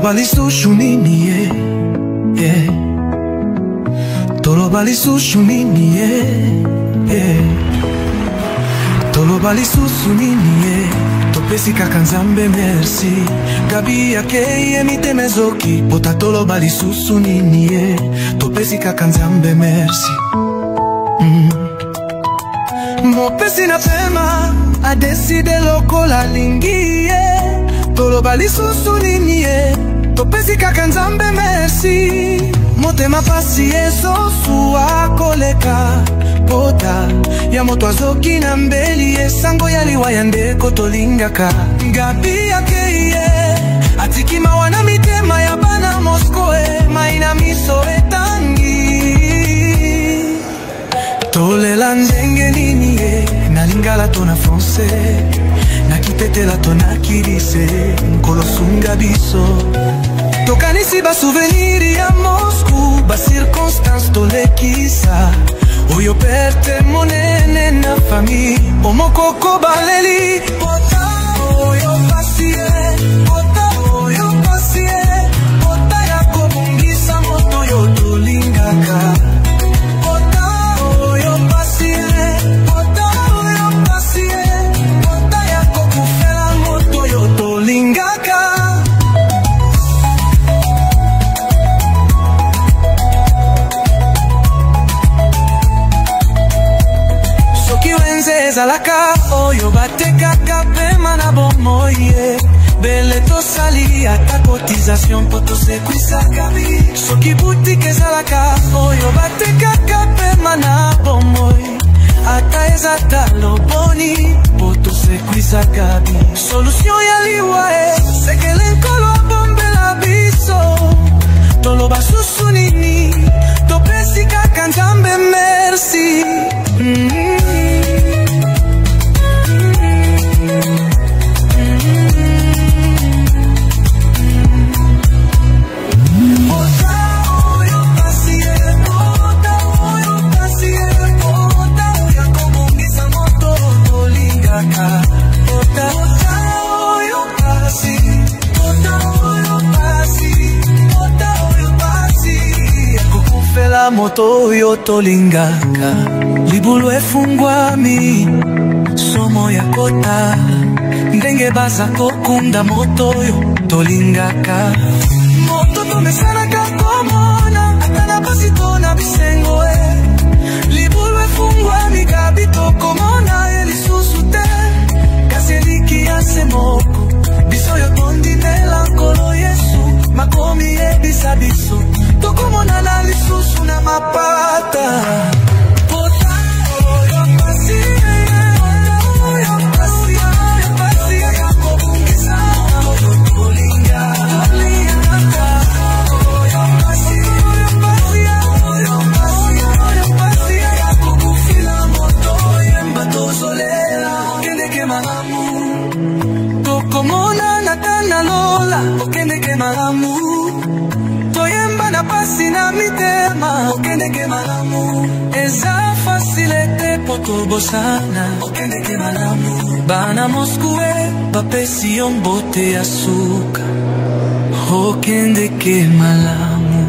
bali sushi nini yeah. Tolo bali sushi nini yeah. Tolo bali susu nini yeah. Topesi kaka Nzambe merci. Gabi yake ye mitemezoki. Pota tolo bali susu nini yeah. Topesi kaka Nzambe merci. Mopesi na pema a decide lokola lingi yeah. Tolo bali susu nini yeah. Topesi kaka Nzambe merci. Motema pasi yeso suwa koleka. Pota ya moto azoki na mbeli esango ya liwa ya ndeko tolingaka. Gabi yake yeah. Atikima wana mitema ya bana Moskoe. Maina miso etangi. Tolela ndenge nini yeah. Nalingala tona fonse. Nakitetela tona kirise. Nkolo sunga biso. Tokanisi ba souvenir ya Moscou. Ba circonstance tolekisa. Oyo perte monene na famille. Omokoko baleli. Pota oyo pasie. Pota oyo pasie. Pota ya kobungisa moto yo tolingaka. Pota oyo pasie. Pota oyo pasie. Pota ya kokufela moto yo tolingaka. Ezalaka oyo batekaka pema na bomoye. Bele tosali ata cotisation po tosekwisaka bi. Soki boutique ezalaka oyo batekaka pema na bomoye. Ata ezata loboni po tosekwisaka bi. Solution ya liwa sekele nkolo bombela biso. Toloba susu nini topesi kaka Nzambe merci. Moto yo tolingaka. Libulu efungwami. Somo ya kota. Ndenge baza kokunda moto yo tolingaka. Moto tomesanaka komona. Atana pasi tona bisengo Libulu efungwami gabi tokomona elisusu te. Kaseliki ya semoko. Biso yo tondi melankolo Yesu. Makomi ebisa biso. Tokomona na lisusu na mapata. Pota oyo pasi. Oyo pasi. Oyo pasi. Ya kobungisa oyo tolinga. Oyo pasi. Oyo pasi. Oyo pasi. Oyo pasi. Ya kobufila moto. Yemba tozolela. Okendeke malamu. Tokomona na tana lola. Okendeke malamu. Na pasi na mitema okendeke malamu. Eza facilete poto bosana okendeke malamu. Bana Moskoe bapesi yo mbote ya suka okendeke malamu.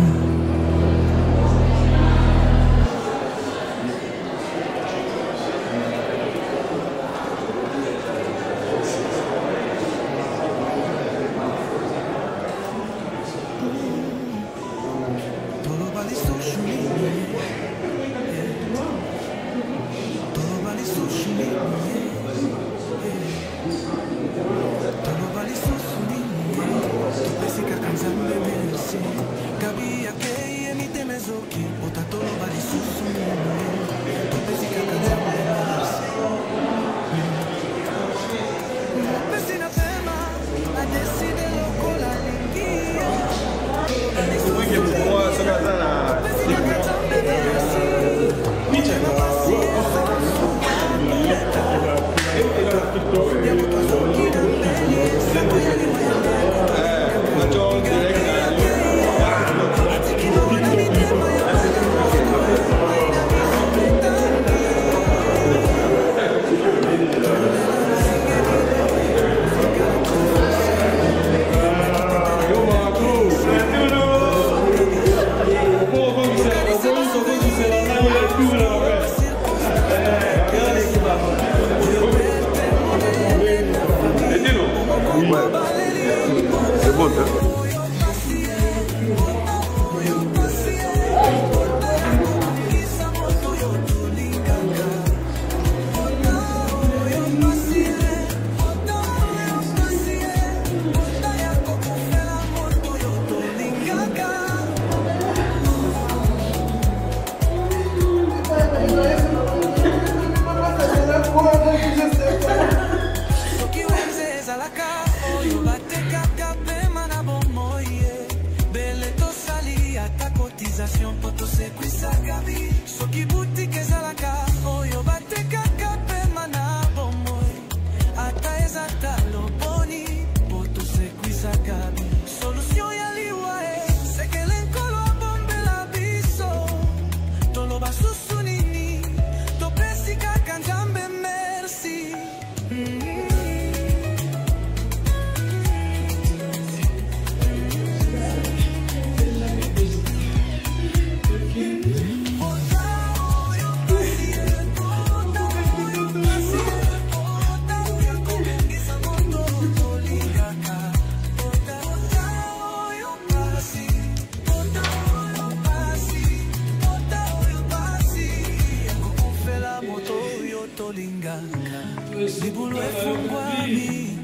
Libulu efungwami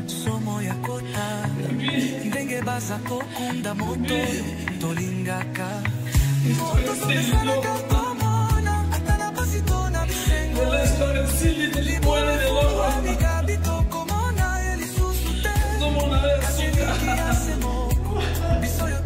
somo ya kota ndenge baza kokunda moto tolingaka moto somesalaka komona atana pasi tona bisengo libulu efungwami gabi tokomona elisusu te kasiliki ya semoko biso yo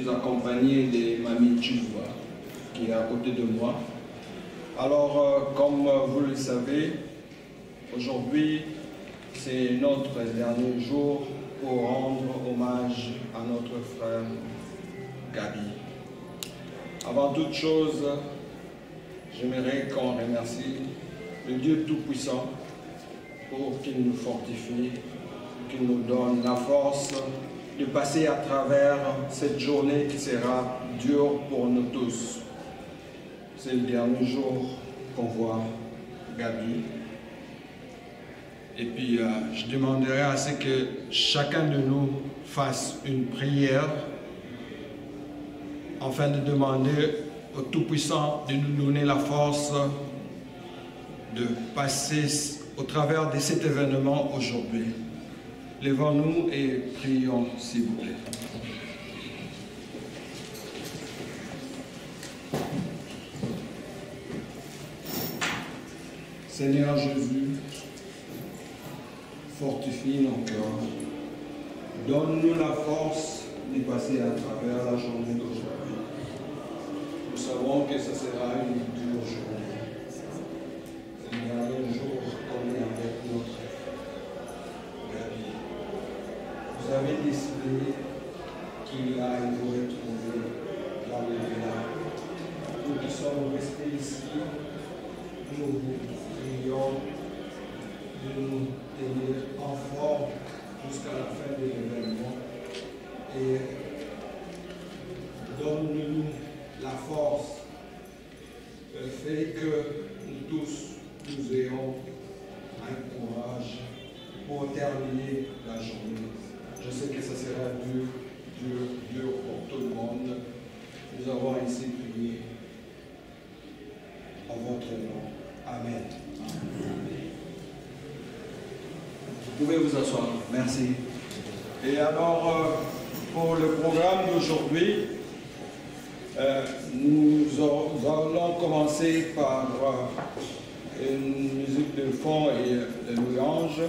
accompagné de Mamie Chouva, qui est à côté de moi. Alors, comme vous le savez, aujourd'hui, c'est notre dernier jour pour rendre hommage à notre frère Gabi. Avant toute chose, j'aimerais qu'on remercie le Dieu Tout-Puissant pour qu'il nous fortifie, qu'il nous donne la force de passer à travers cette journée qui sera dure pour nous tous. C'est le dernier jour qu'on voit Gabi. Et puis, je demanderai à ce que chacun de nous fasse une prière afin de demander au Tout-Puissant de nous donner la force de passer au travers de cet événement aujourd'hui. Levons-nous et prions, s'il vous plaît. Seigneur Jésus, fortifie nos cœurs. Donne-nous la force de passer à travers la journée d'aujourd'hui. Nous savons que ce sera une dure journée. C'est le dernier jour qu'on est avec notre Gabi. Vous avez décidé qu'il aille vous retrouver dans le delà. Nous qui sommes restés ici, nous vous prions de nous tenir en forme jusqu'à la fin de l'événement et donne-nous la force, fait que nous tous nous ayons un courage pour terminer la journée. Je sais que ça sera dur pour tout le monde. Nous avons ainsi prié en votre nom. Amen. Vous pouvez vous asseoir. Merci. Et alors, pour le programme d'aujourd'hui, Nous allons commencer par une musique de fond et de louange.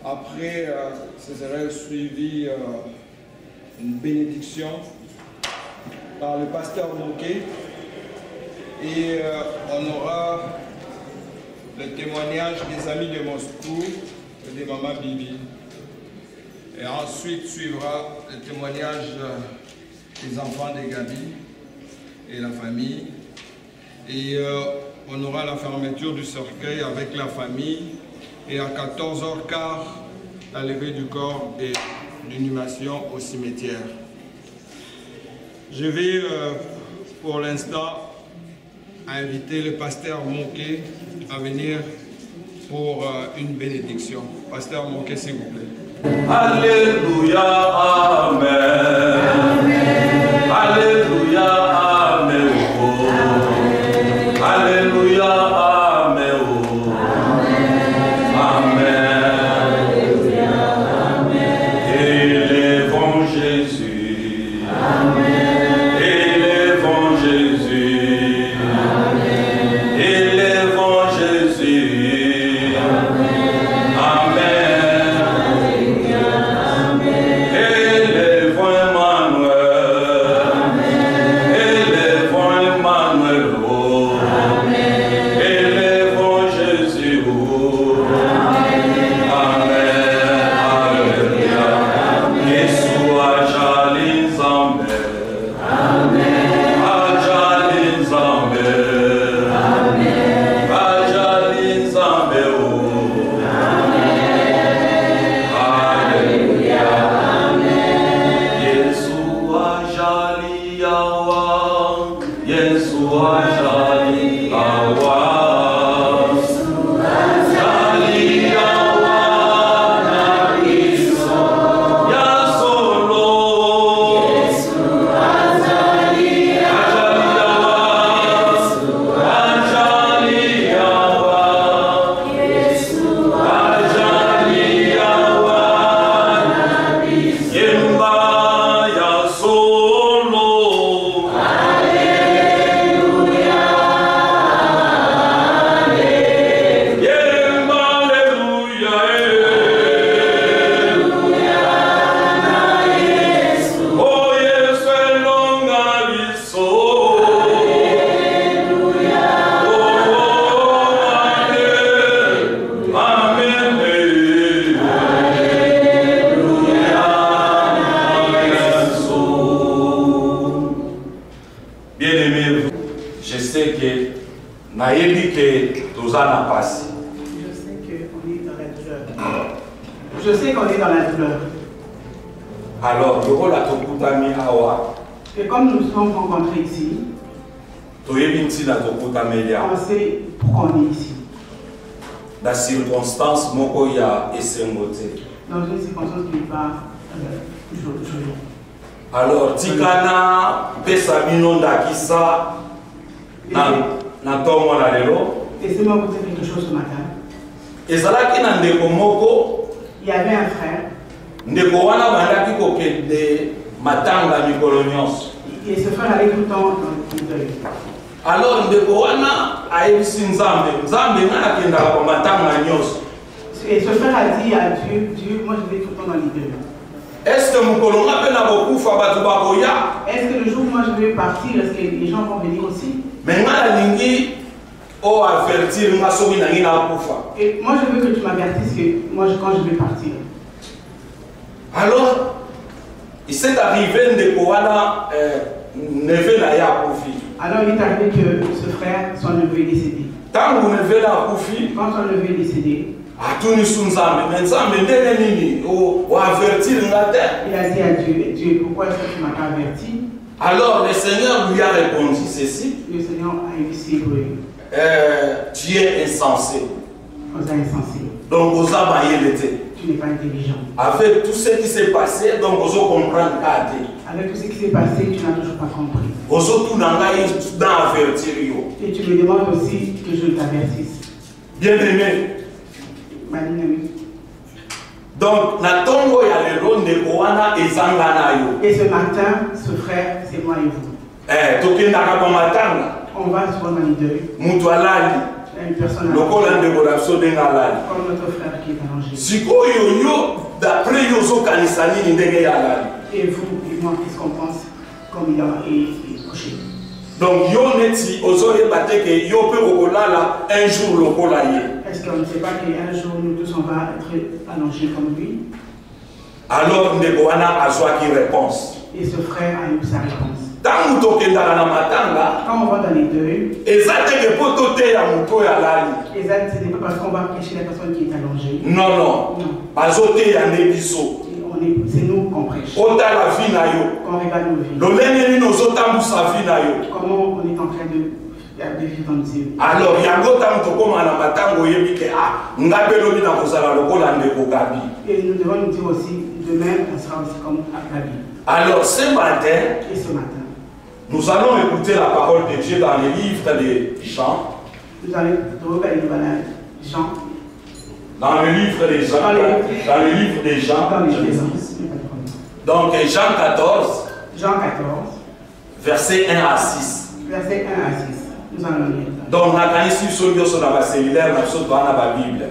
Après, ce serait suivi une bénédiction par le pasteur Moké. Et on aura le témoignage des amis de Moscou et de Maman Bibi. Et ensuite suivra le témoignage des enfants de Gabi et la famille. Et on aura la fermeture du cercueil avec la famille. Et à 14h15, la levée du corps et l'inhumation au cimetière. Je vais pour l'instant inviter le pasteur Moké à venir pour une bénédiction. Pasteur Moké, s'il vous plaît. Alléluia, Amen. Alléluia, Amen. Alléluia, Amen. Amen. Élevons Jésus. Élevons Jésus. Élevons Jésus. Je sais qu'on est dans la douleur. Alors, et comme nous nous sommes rencontrés ici, on sait pourquoi on est ici. Dans une circonstance qui n'est pas jolie. Alors, Tikana, Pesaminonda Kisa, Natomona Lelo. Laissez-moi vous dire quelque chose ce matin. Et ça là qui n'a pas moko. Il y avait un frère. Ndekowana bandaki kokende matanga mikolo nyonso. Et ce frère allait tout le temps dans le deuil. Alors Ndekowana ayebisi Nzambe, Nzambe ngana kenda ko matanga nyonso. Et ce frère a dit à Dieu, Dieu, moi je vais tout le temps dans les deuils. Est-ce que mukolo ngapena bokufa batu bakoya? Est-ce que le jour où moi je vais partir, est-ce que les gens vont venir aussi? Mais ngana lingi o avertir ngasoki na ngina akufa. Et moi je veux que tu m'avertisses que moi quand je vais partir. Alors, il s'est arrivé de Kowana neveu na ya akufi. Alors il est arrivé que ce frère, son neveu est décédé. Tant que neveu na akufi, quand son neveu est décédé, atuni sunzambe, mais Nzambe ndene nini o avertir ngata. Il a dit à Dieu, Dieu, pourquoi est-ce que tu m'as pas averti? Alors le Seigneur lui a répondu ceci. Le Seigneur a écrit brûlé. Tu es insensé. Vous êtes insensé. Donc vous avez été. Tu n'es pas intelligent. Avec tout ce qui s'est passé, donc vous comprenez qu'à avec tout ce qui s'est passé, tu n'as toujours pas compris. Et tu me demandes aussi que je t'avertisse. Bien aimé. Ma bien-aimée. Donc, et ce matin, ce frère, c'est moi et vous. On va souvent dans les deuils. Une personne comme notre frère qui est allongé. D'après et vous et moi, qu'est-ce qu'on pense comme il est couché? donc, un jour, est-ce qu'on ne sait pas qu'un jour, nous tous, on va être allongés comme lui? Alors, qui réponse. Et ce frère a eu sa réponse. Quand on va dans les deuils, ce n'est pas parce qu'on va prêcher la personne qui est allongée. Non. C'est nous qu'on prêche. Qu'on regarde nos vies. Comment on est en train de vivre dans Dieu. Alors, et nous devons nous dire aussi, demain, on sera aussi comme Gabi. Alors, ce matin, nous allons écouter la parole de Dieu dans le livre de Jean. Nous allons Jean. Dans le livre de Jean. Dans le livre de Jean. Donc, Jean 14. Verset 1 à 6. Verset 1 à 6. Nous allons lire. Donc, on a sur la cellulaire, on a la Bible.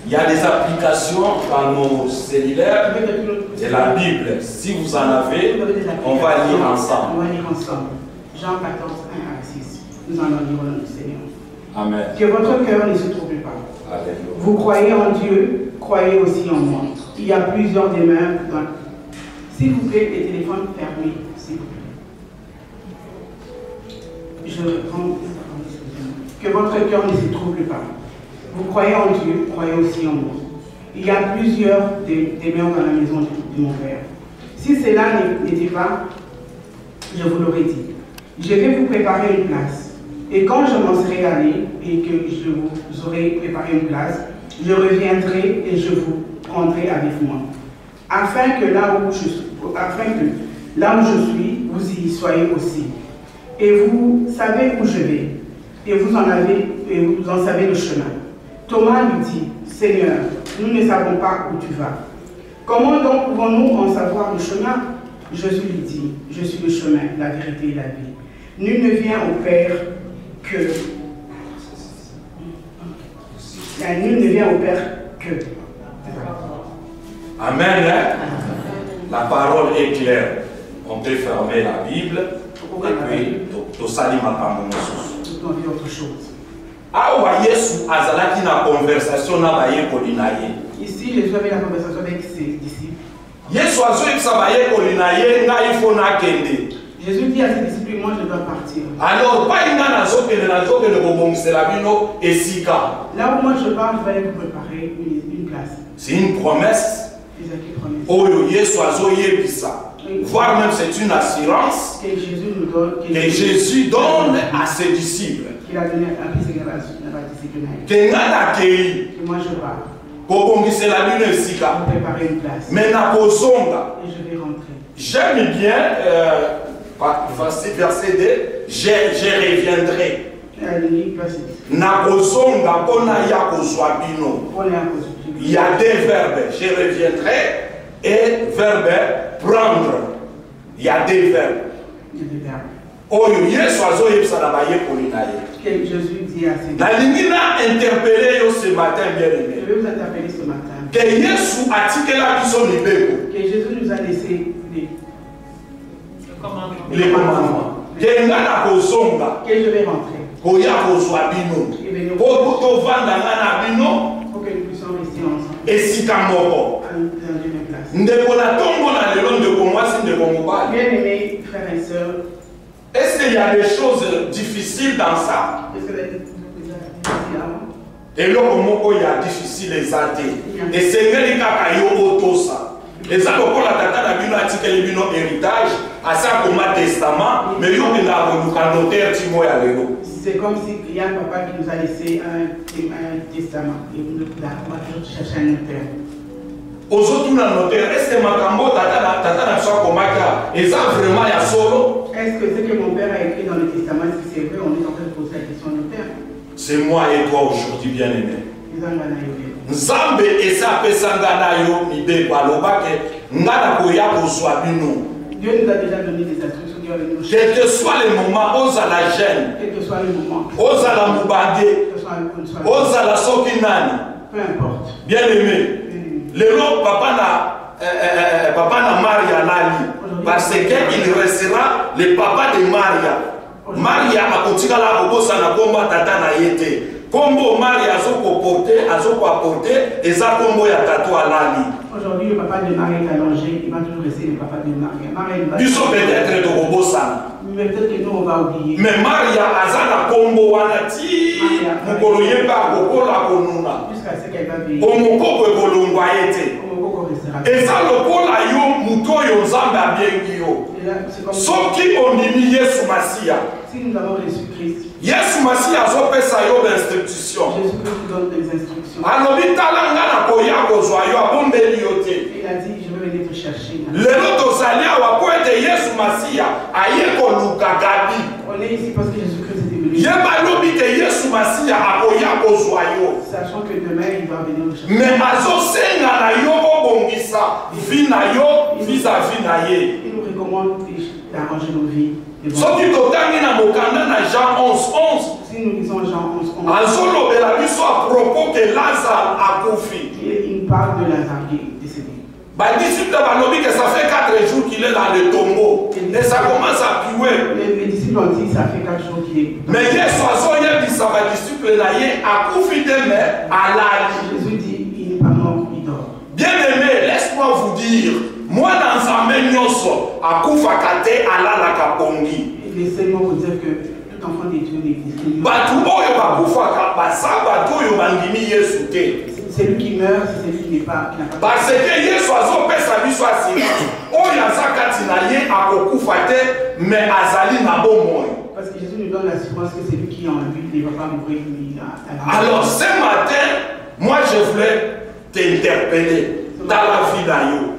Il y a des applications dans nos cellulaires de la Bible. Si vous en avez, on va lire ensemble. Jean 14, 1 à 6. Nous allons lire au nom du Seigneur. Amen. Que votre cœur ne se trouble pas. Alléluia. Vous croyez en Dieu, croyez aussi en moi. Il y a plusieurs demeures dans... S'il vous plaît, les téléphones fermés, s'il vous plaît. Je reprends. Que votre cœur ne se trouble pas. Vous croyez en Dieu, croyez aussi en moi. Il y a plusieurs demeures dans la maison de mon Père. Si cela n'était pas, je vous l'aurais dit. Je vais vous préparer une place. Et quand je m'en serai allé et que je vous aurai préparé une place, je reviendrai et je vous prendrai avec moi. Afin que là où je suis, vous y soyez aussi. Et vous savez où je vais. Et vous en savez le chemin. Thomas lui dit, Seigneur, nous ne savons pas où tu vas. Comment donc pouvons-nous en savoir le chemin? Jésus lui dit, je suis le chemin, la vérité et la vie. Nul ne vient au Père que... Nul ne vient au Père que... Amen. La parole est claire. On peut fermer la Bible et puis tout ça dit ma parole. Autre chose. Ici, Jésus avait la conversation avec ses disciples. Jésus dit à ses disciples, moi je dois partir. Alors, là où moi je pars, je vais aller vous préparer une place. C'est une promesse. Voire même c'est une assurance que Jésus donne à ses disciples. Qu'il a donné à ses disciples. Que moi je pars. Pour préparer une place. Mais et je vais rentrer. J'aime bien verset 2, je reviendrai. Il y a deux verbes, je reviendrai et verbe prendre. Il y a deux verbes. Que Jésus dit à ses disciples. Interpellé ce matin, bien aimé. Je vais vous interpeller ce matin. Que Jésus nous a laissé les commandements. Que je vais rentrer. Pour que nous puissions rester ensemble. Et si tu as bien aimé, frères et sœurs, est-ce qu'il y a des choses difficiles dans ça? Et là, il y a difficile les athées. Et c'est que les ça. Et ça, pour la tata n'a pas héritage, à ça comme un testament, mais il y a un notaire qui m'a c'est comme s'il y a un papa qui nous a laissé un testament. Et on va toujours chercher un notaire. Aux autres, notaire, est-ce que ma cambo tata n'a pas comme et ça vraiment il y a solo? Est-ce que ce que mon père a écrit dans le testament, est-ce que c'est vrai? On est en train de poser la question au notaire. C'est moi et toi aujourd'hui, bien-aimé. Nzambe esa pesanga nayo mibeko alobake ngana koya kozwa bino. Dieu nous a déjà donné des instructions. Quel que soit le moment, osa la gêne, Quel que soit le moment, osa la mubade, quel que soit le osa la sokinani. peu importe. Bien aimé. Le long papa na Maria Lali, parce qu'il restera le papa de Maria. Maria akotika la bobosa na komba tata na yete. Kombo Maria azoko apporter et ça kombo ya tato alali. Aujourd'hui, le papa de Marie est allongé, il va toujours rester le papa de Marie. Ils sont peut-être de bobosa. Mais peut-être que nous, on va oublier. Mais Maria azana kombo wanati mukolo yeba kokola konuna. Jusqu'à ce qu'elle va veiller. Omoko ekolongwa yete. Omoko restera. Et ça lokola yo muto yo nzambe abengi yo. Soki ondimi Yesu Masia. Si nous avons Jésus-Christ, Yesu Masia azopesa yo d'instruction. Jésus-Christ nous donne des instructions. Alobi talanga na koya kozwa yo abombeli yo te. Il a dit, je vais venir te chercher. Lelo tozali awa po ete Yesu Masia aye koluka gabi. On est ici parce que Jésus-Christ est venu. Yeba lobi te Yesu Masia akoya kozwa yo. Sachant que demain, il va venir nous chercher. Mais azosenga na yo obongisa vi na yo vis-à-vis na ye. Il nous recommande d'arranger nos vies. Soki totangi na mokanda na Jean 11:11. Si nous lisons Jean 11:11, azolobela biso à propos que Lazare akufi. il parle de Lazare qui est décédé. Disciples balobi que ça fait 4 jours qu'il est dans le tombeau et ça commence à puer. Les disciples ont dit ça fait 4 jours qu'il est. Mais Yesu azoyebisa badisciple na ye akufi te mais alali. Jésus dit il n'est pas mort, il dort. Bien aimé, laisse-moi vous dire, moi dans Nzambe nyonso akufaka te alalaka pongi. Laissez-moi vous dire que tout enfant de Dieu n'existe pas. Batu oyo bakufaka basa batu oyo bangimi Yesu te. C'est lui qui meurt, c'est celui qui n'est pas. Parce que Yesu azopesa biso assurance. Oyo aza kati na ye akokufa te mais azali na bomoi. Parce que Jésus nous donne l'assurance que c'est lui qui est en lui ne va pas mourir. Alors ce matin, moi je voulais t'interpeller dans la vie d'Ayo.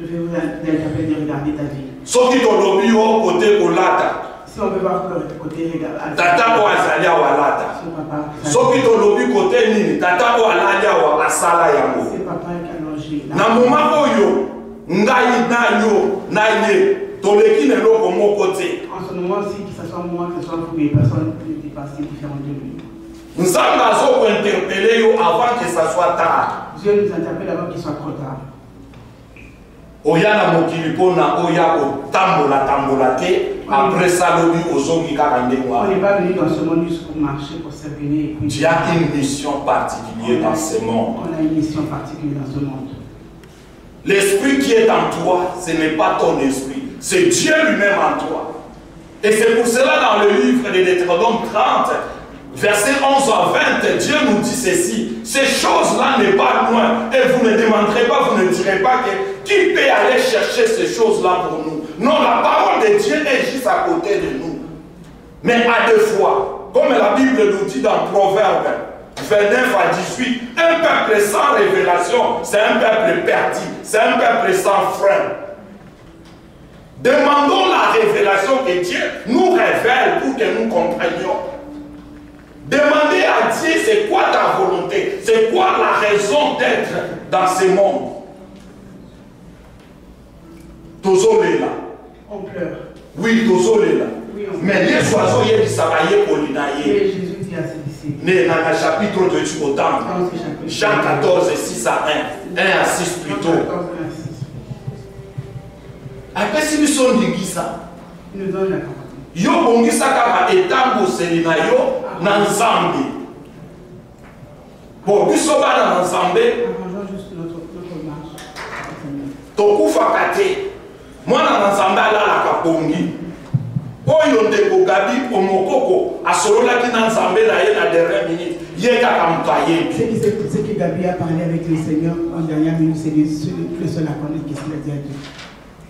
Je vais vous interpeller de regarder ta vie. Soki tolobi yo côté kolata. Si on veut voir le côté regarder. Tata o azali awa lata. Son papa. Soki tolobi côté nini, tata o alali awa asala yango. C'est papa qui a logé. Na moment oyo ngai na yo na ye toleki na loko moko te. En ce moment-ci, que ce soit moi, que ce soit pour les personnes dépassées différentes de lui. Nzambe azoko interpeller yo avant que ça soit tard. Dieu nous interpelle avant qu'il soit trop tard. Oyana mokili pona oya tambola te après ça lobi ozongi kaka ndengwa. On n'est pas venu dans ce monde juste pour marcher, pour servir. Tu as une mission particulière dans ce monde. On a une mission particulière dans ce monde. L'esprit qui est en toi, ce n'est pas ton esprit, c'est Dieu lui-même en toi. Et c'est pour cela dans le livre de Deutéronome 30, verset 11 à 20, Dieu nous dit ceci: ces choses-là n'est pas loin, et vous ne demanderez pas, vous ne direz pas que qui peut aller chercher ces choses-là pour nous. Non, la parole de Dieu est juste à côté de nous. Mais à deux fois, comme la Bible nous dit dans Proverbe 29 à 18, un peuple sans révélation, c'est un peuple perdu, c'est un peuple sans frein. Demandons la révélation que Dieu nous révèle pour que nous comprenions. Demandez à Dieu c'est quoi ta volonté, c'est quoi la raison d'être dans ce monde. Tozole là. On pleure. Oui, tozole là. Oui, mais les oiseaux y sont polinaillés. Et Jésus dit à ses disciples. Né dans le chapitre de Dieu au temple. Jean 14, 6 à 1. 1 à 6 plutôt. Après si nous sommes ça. Il nous donne la parole. Yo bongisa kama etambo selina yo na Nzambe. Bon, biso bana na Nzambe. Arrangeons juste notre marche. Tokufa kate. Mwana na Nzambe ala kapongi. Oyo ndeko gabi omokoko asolola ki na Nzambe na ye na dernière minute. Ye kaka mutaye. Ce que Gabi a parlé avec le Seigneur en dernière minute, c'est le seul à connaître qu'est-ce qu'il a dit à Dieu.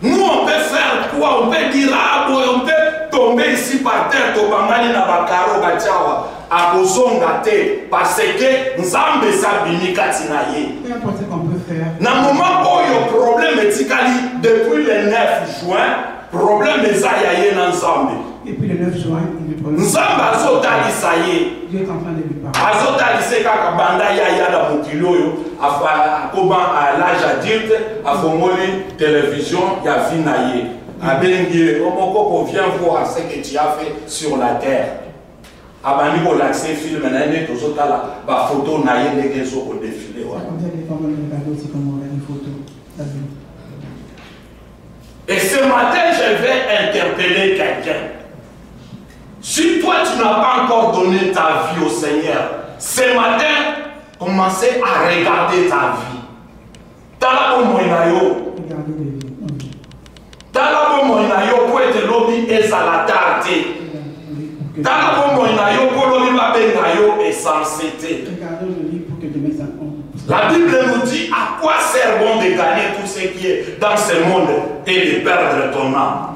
Nous, on peut faire quoi? On peut dire, ah, on peut tomber ici par terre, tobamani na bakaro bachawa, à Bozongate, parce que Nzambe sabini katinaye. Peu importe ce qu'on peut faire. Na moment où il y a un problème médical, depuis le 9 juin, problème eza ya ye na nzambe. Et puis le 9 juin, il lui pose. Nzambe azotalisa ye. Dieu est en train de lui parler. Azotalise kaka banda ya na mokili oyo akoma à l'âge adulte afongoli télévision ya vie na ye. Abengi omoko vient voir ce que tu as fait sur la terre. Abandi ko l'accès film na ne tozotala ba photo na ye ndenge zo ko défiler wa. Et ce matin, je vais interpeller quelqu'un. Si toi, tu n'as pas encore donné ta vie au Seigneur, ce matin, commencez à regarder ta vie. Talabo moinayo. Talabo moinayo pour être lobby et salatate. Talabo moinayo pour lobby babengayo et sensité. La Bible nous dit à quoi sert bon de gagner tout ce qui est dans ce monde et de perdre ton âme.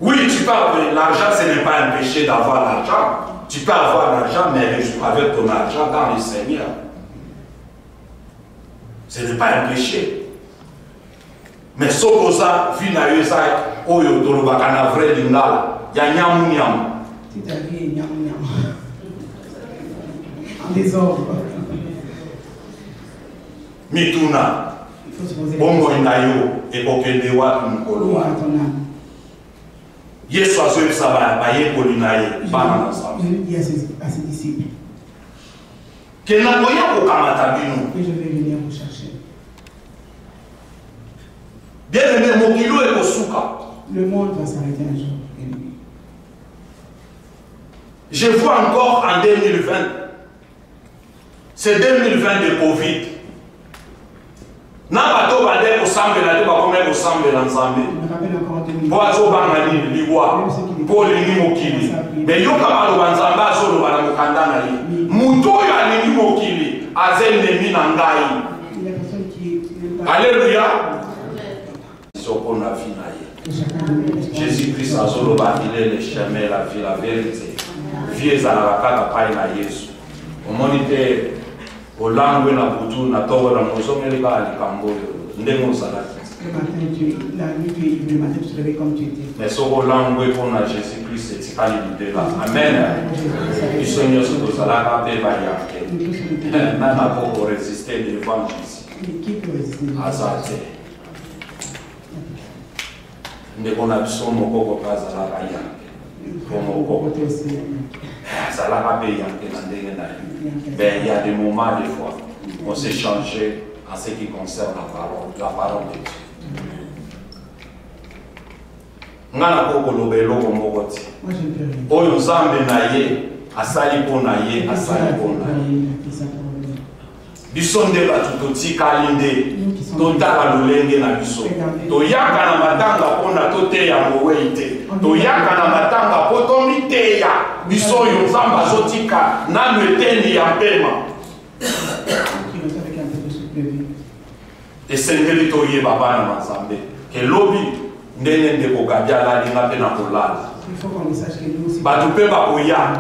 Oui, tu parles de l'argent, ce n'est pas un péché d'avoir l'argent. Tu peux avoir l'argent, mais avec ton argent dans le Seigneur. Ce n'est pas un péché. Mais ce que ça, finalement, oyo dolobakana vrai lingala, ya nyamu nyamu. Si ta vie est nyamu nyamu. En désordre. Mituna. Il faut se poser Bongo inayo et okende watu mkolo wa. Yesu azoyebisa bayekoli na ye bana na nzambe. Je dis à ses disciples. Ke nakoya kokamata bino. Et je vais venir vous chercher. Bien-aimé, mokilo ekosuka. Le monde va s'arrêter un jour. Je vois encore en 2020. C'est 2020 de Covid. Na bato bade kosambela te bakome kosambela nzambe. Po azobanga nini liwa po lingi mokili. Me yoka baloba nzambe azoloba na mokanda na ye. Mutu oyo alingi mokili aza ennemi na ngai. Alléluia. Soko na vie na ye. Jésus-Christ azoloba il est le chemin, la vie, la vérité. Vie ezalaka kaka pai na Yesu. Omoni te olangwe na butu na togo na mosomeli ka likambo ndenge ozalaki. Le matin, la nuit, tu es, le matin, tu te réveilles comme tu étais. Mais soko langwe mpona Jésus-Christ etikali libela. Amen. Biso nyonso tozalaka mpe bayake. Nana koko résister devant Jésus. Aza te. Ndeko na biso mokoko mpe azalaka yake. Azalaka mpe yake na ndenge na ye. Mais il y a des moments, des fois, on s'est changé en ce qui concerne la parole de Dieu. Ngana koko lobelo moko ti. Oyo nzambe na ye asali po na ye asali po na ye. Biso nde batu totikali nde totala lolenge na biso. Toyaka na matanga mpona toteya mowei te. Toyaka na matanga po tomiteya biso oyo nzambe azotika nanu eteni ya mpema. Esengeli toyeba bana na nzambe ke lobi ndenge ndeko gabi alalinga mpe na kolala. Bato mpe bakoya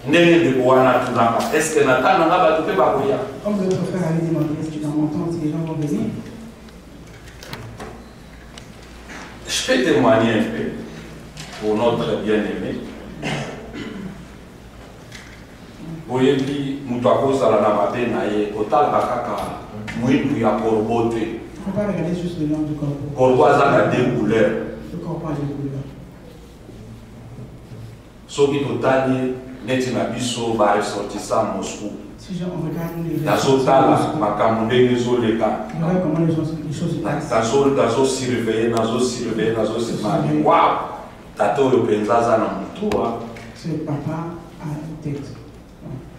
ndenge ndeko wana tunaka eske natana nga bato mpe bakoya. Comme votre frère avait demandé, est-ce que tu vas m'entendre si les gens vont venir? Je peux témoigner un peu pour notre bien-aimé. Oyebi mutu akozala na mabe na ye kotalaka kaka mwindu ya korbo te. Il ne faut pas regarder juste le nom du corbeau. Korbo azaka deux couleurs. Le corbeau a deux couleurs. Soki totali neti na biso ba ressortissant Moscou. Si on regarde les Tazotala makambo ndenge ezoleka. regarde comment les choses se passent. Surveiller, surveiller. Waouh! Tato oyo penza aza na mutuwa. Ce papa a une tête.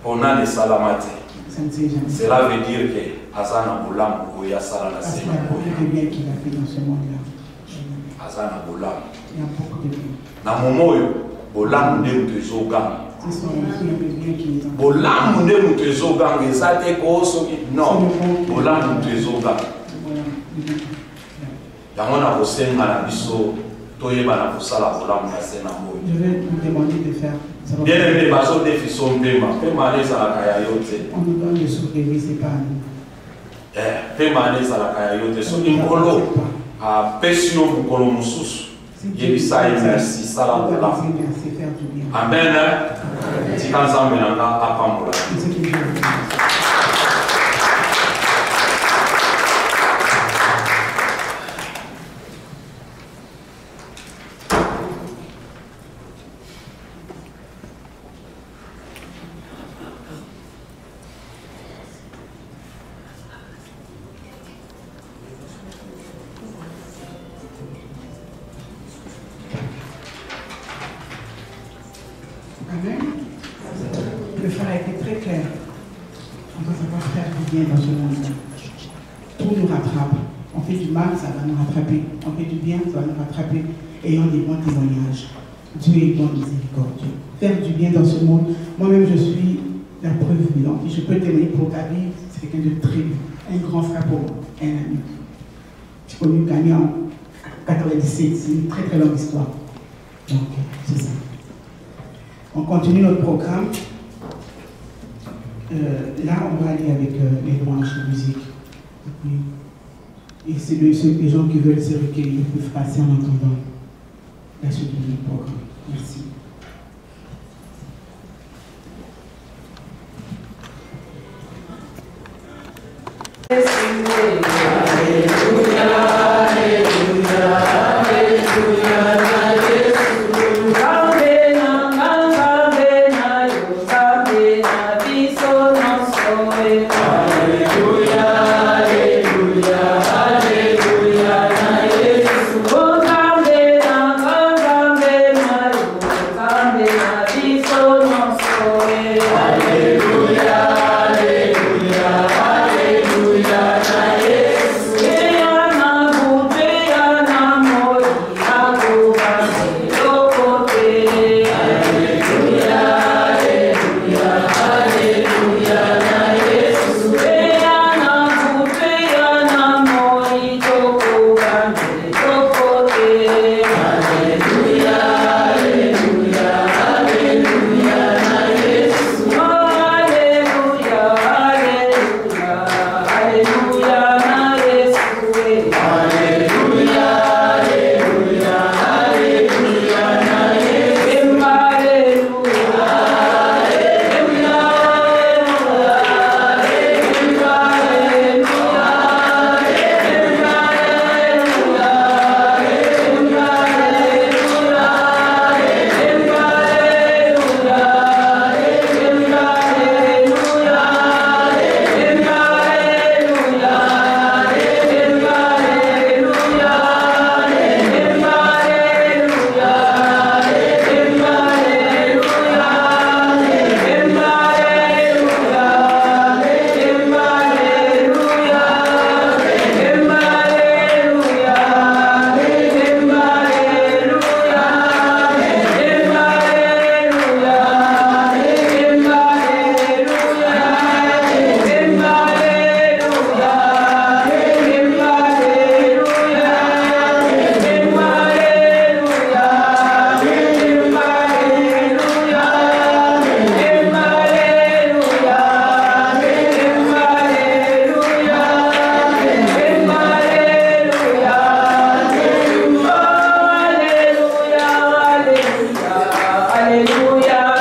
Pona de salamate. Ça ne sait jamais. Cela veut dire que aza na bolamu oyo asala na Parce qu'il y Seigneur. a beaucoup de bien qu'il a fait dans ce monde-là. Aza na bolamu. Il y a beaucoup de bien. Na momo oyo bolamu nde mutu ezoganga. Ce sont aussi un peu bien qui les ont. Bolamu nde mutu ezoganga eza te ko soki non. Bolamu mutu ezoganga. Voilà. Yango na kosenga na biso toyeba na kosala bolamu na se na moyo. Je vais vous demander de faire. Bien aimé, baso defiso mbema. Mbema ezalaka ya yo te. On nous donne le souffle, mais ce n'est pas à nous. pema ezalaka ya yo te soki nkolo apesi yo mokolo mosusu yebisa ye merci sala kola amen tika nzambe na nga apambola. Le frère a été très clair. On doit savoir faire du bien dans ce monde. Tout nous rattrape. On fait du mal, ça va nous rattraper. On fait du bien, ça va nous rattraper. Ayant des bons témoignages. Dieu est bon miséricordieux. Faire du bien dans ce monde. Moi-même, je suis la preuve vivante. Je peux témoigner pour Gabi. C'est quelqu'un de très bien. Un grand frère pour moi. Un ami. J'ai connu Gabi en 97. C'est une très très longue histoire. Donc, c'est ça. On continue notre programme. Là, on va aller avec les louanges de musique. Et c'est les gens qui veulent se recueillir peuvent passer en entendant la suite de notre programme. Merci. Alléluia,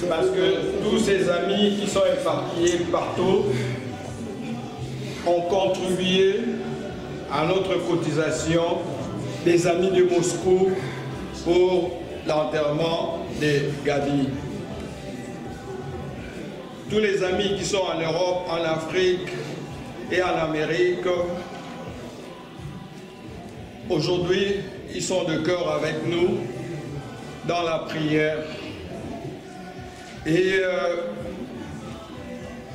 parce que tous ces amis qui sont éparpillés partout ont contribué à notre cotisation des amis de Moscou pour l'enterrement de Gabi. Tous les amis qui sont en Europe, en Afrique et en Amérique, aujourd'hui, ils sont de cœur avec nous dans la prière. Et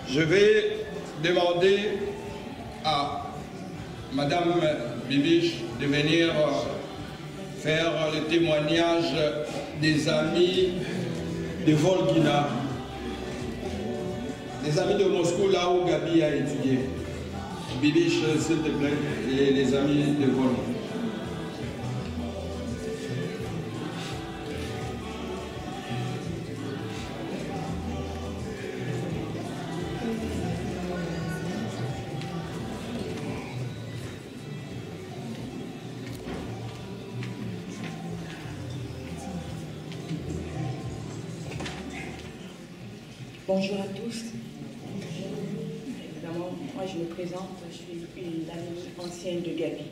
je vais demander à Madame Bibiche de venir faire le témoignage des amis de Volgina, des amis de Moscou, là où Gabi a étudié. Bibiche, s'il te plaît, et les amis de Volgina. Bonjour à tous. Évidemment, moi je me présente, je suis une amie ancienne de Gabi.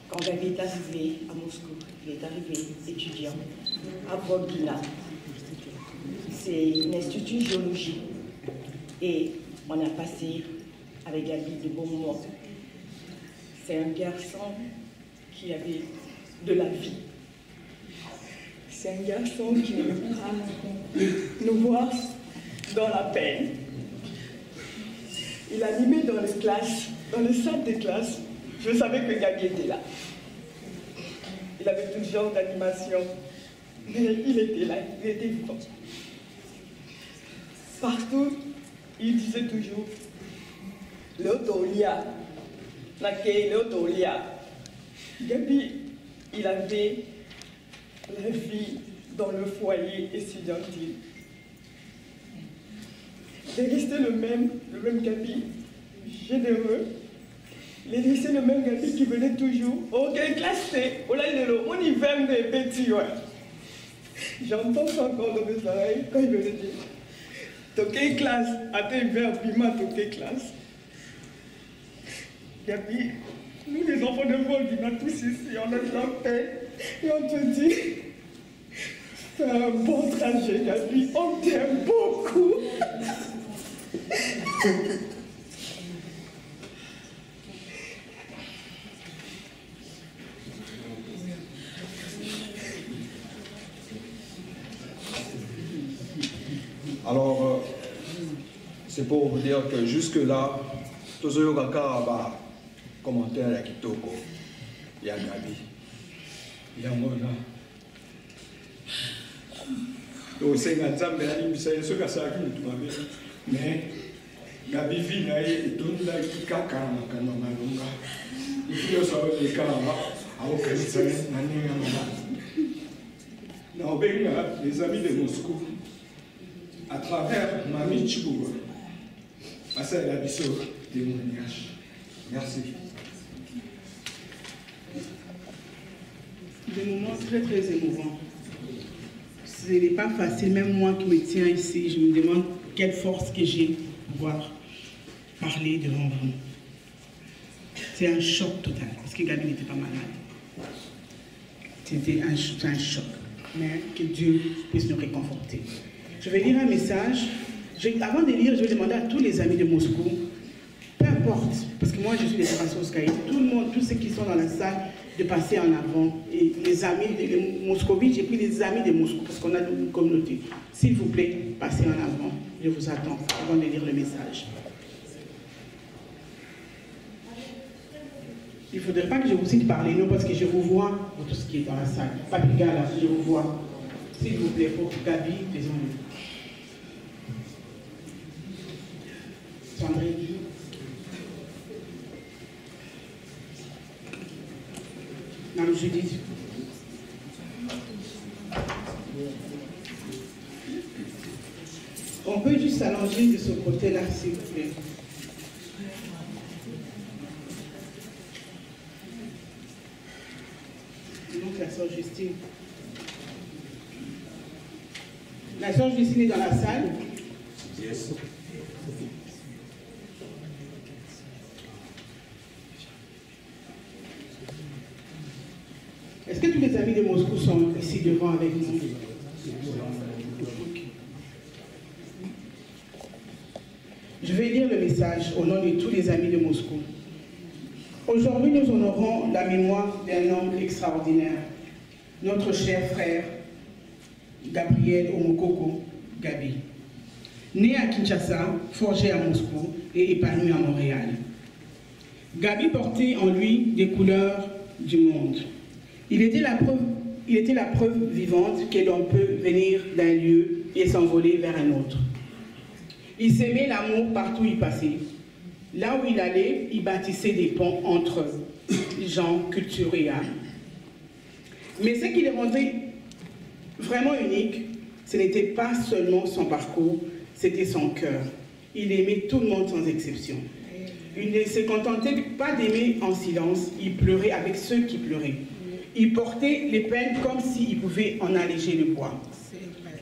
Quand Gabi est arrivé à Moscou, il est arrivé étudiant à Volgina. C'est un institut de géologie. Et on a passé avec Gabi de bons moments. C'est un garçon qui avait de la vie. C'est un garçon qui ne veut pas nous voir dans la peine. Il animait dans les classes, dans les salles de classe. Je savais que Gabi était là. Il avait tout genre d'animation, mais il était là, il était vivant. Partout, il disait toujours l'autolia, laquelle l'autolia. Gabi, il avait la vie dans le foyer estudiantil. Il est resté le même Gabi, généreux. Il est resté le même Gabi qui venait toujours. Oh, quelle classe c'est? Oh là, on y va des petits, ouais. J'entends ça encore dans mes oreilles quand il venait dire. Toquez classe, à tes verres, piment, toquez classe. Gabi, nous les enfants de Volgina, tous ici, on est en paix. Et on te dit, fais un bon trajet, Gabi, on t'aime beaucoup. Alors, c'est pour vous dire que jusque-là, tous ceux qui ont commentaire à Kitoko, il y a Gabi, il y a Mona. Donc, c'est un exemple de ce que ça a été mais Gabi vit là et tout là qui caca quand on a longa. Il faut savoir les cas à aucun sens non, les amis de Moscou, à travers Mami Chibouba, passer à la biseau témoignage. Merci. Des moments très très émouvants. Ce n'est pas facile, même moi qui me tiens ici, je me demande quelle force que j'ai pour pouvoir parler devant vous. C'est un choc total, parce que Gabi n'était pas malade. C'était un choc, mais que Dieu puisse nous réconforter. Je vais lire un message. Avant de lire, je vais demander à tous les amis de Moscou, peu importe, parce que moi je suis des Francois, tout le monde, tous ceux qui sont dans la salle, de passer en avant. Et les amis de Moscovite, j'ai pris les amis de Moscou, parce qu'on a une communauté. S'il vous plaît, passez en avant. Je vous attends avant de lire le message. Il ne faudrait pas que je vous cite par les noms, parce que je vous vois pour tout ce qui est dans la salle. Pas de gars là, je vous vois. S'il vous plaît, pour Gabi, désolé. Sandrine. Madame Judith. On peut juste s'allonger de ce côté-là, s'il vous plaît. Donc la sœur Justine. La sœur Justine est dans la salle. Yes. Est-ce que tous les amis de Moscou sont ici devant avec nous? Je vais lire le message au nom de tous les amis de Moscou. Aujourd'hui, nous honorons la mémoire d'un homme extraordinaire, notre cher frère Gabriel Omokoko Gabi. Né à Kinshasa, forgé à Moscou et épanoui à Montréal. Gabi portait en lui des couleurs du monde. Il était la preuve vivante que l'on peut venir d'un lieu et s'envoler vers un autre. Il s'aimait l'amour partout où il passait. Là où il allait, il bâtissait des ponts entre gens, culture et âme. Mais ce qui le rendait vraiment unique, ce n'était pas seulement son parcours, c'était son cœur. Il aimait tout le monde sans exception. Il ne se contentait pas d'aimer en silence, il pleurait avec ceux qui pleuraient. Il portait les peines comme s'il pouvait en alléger le poids.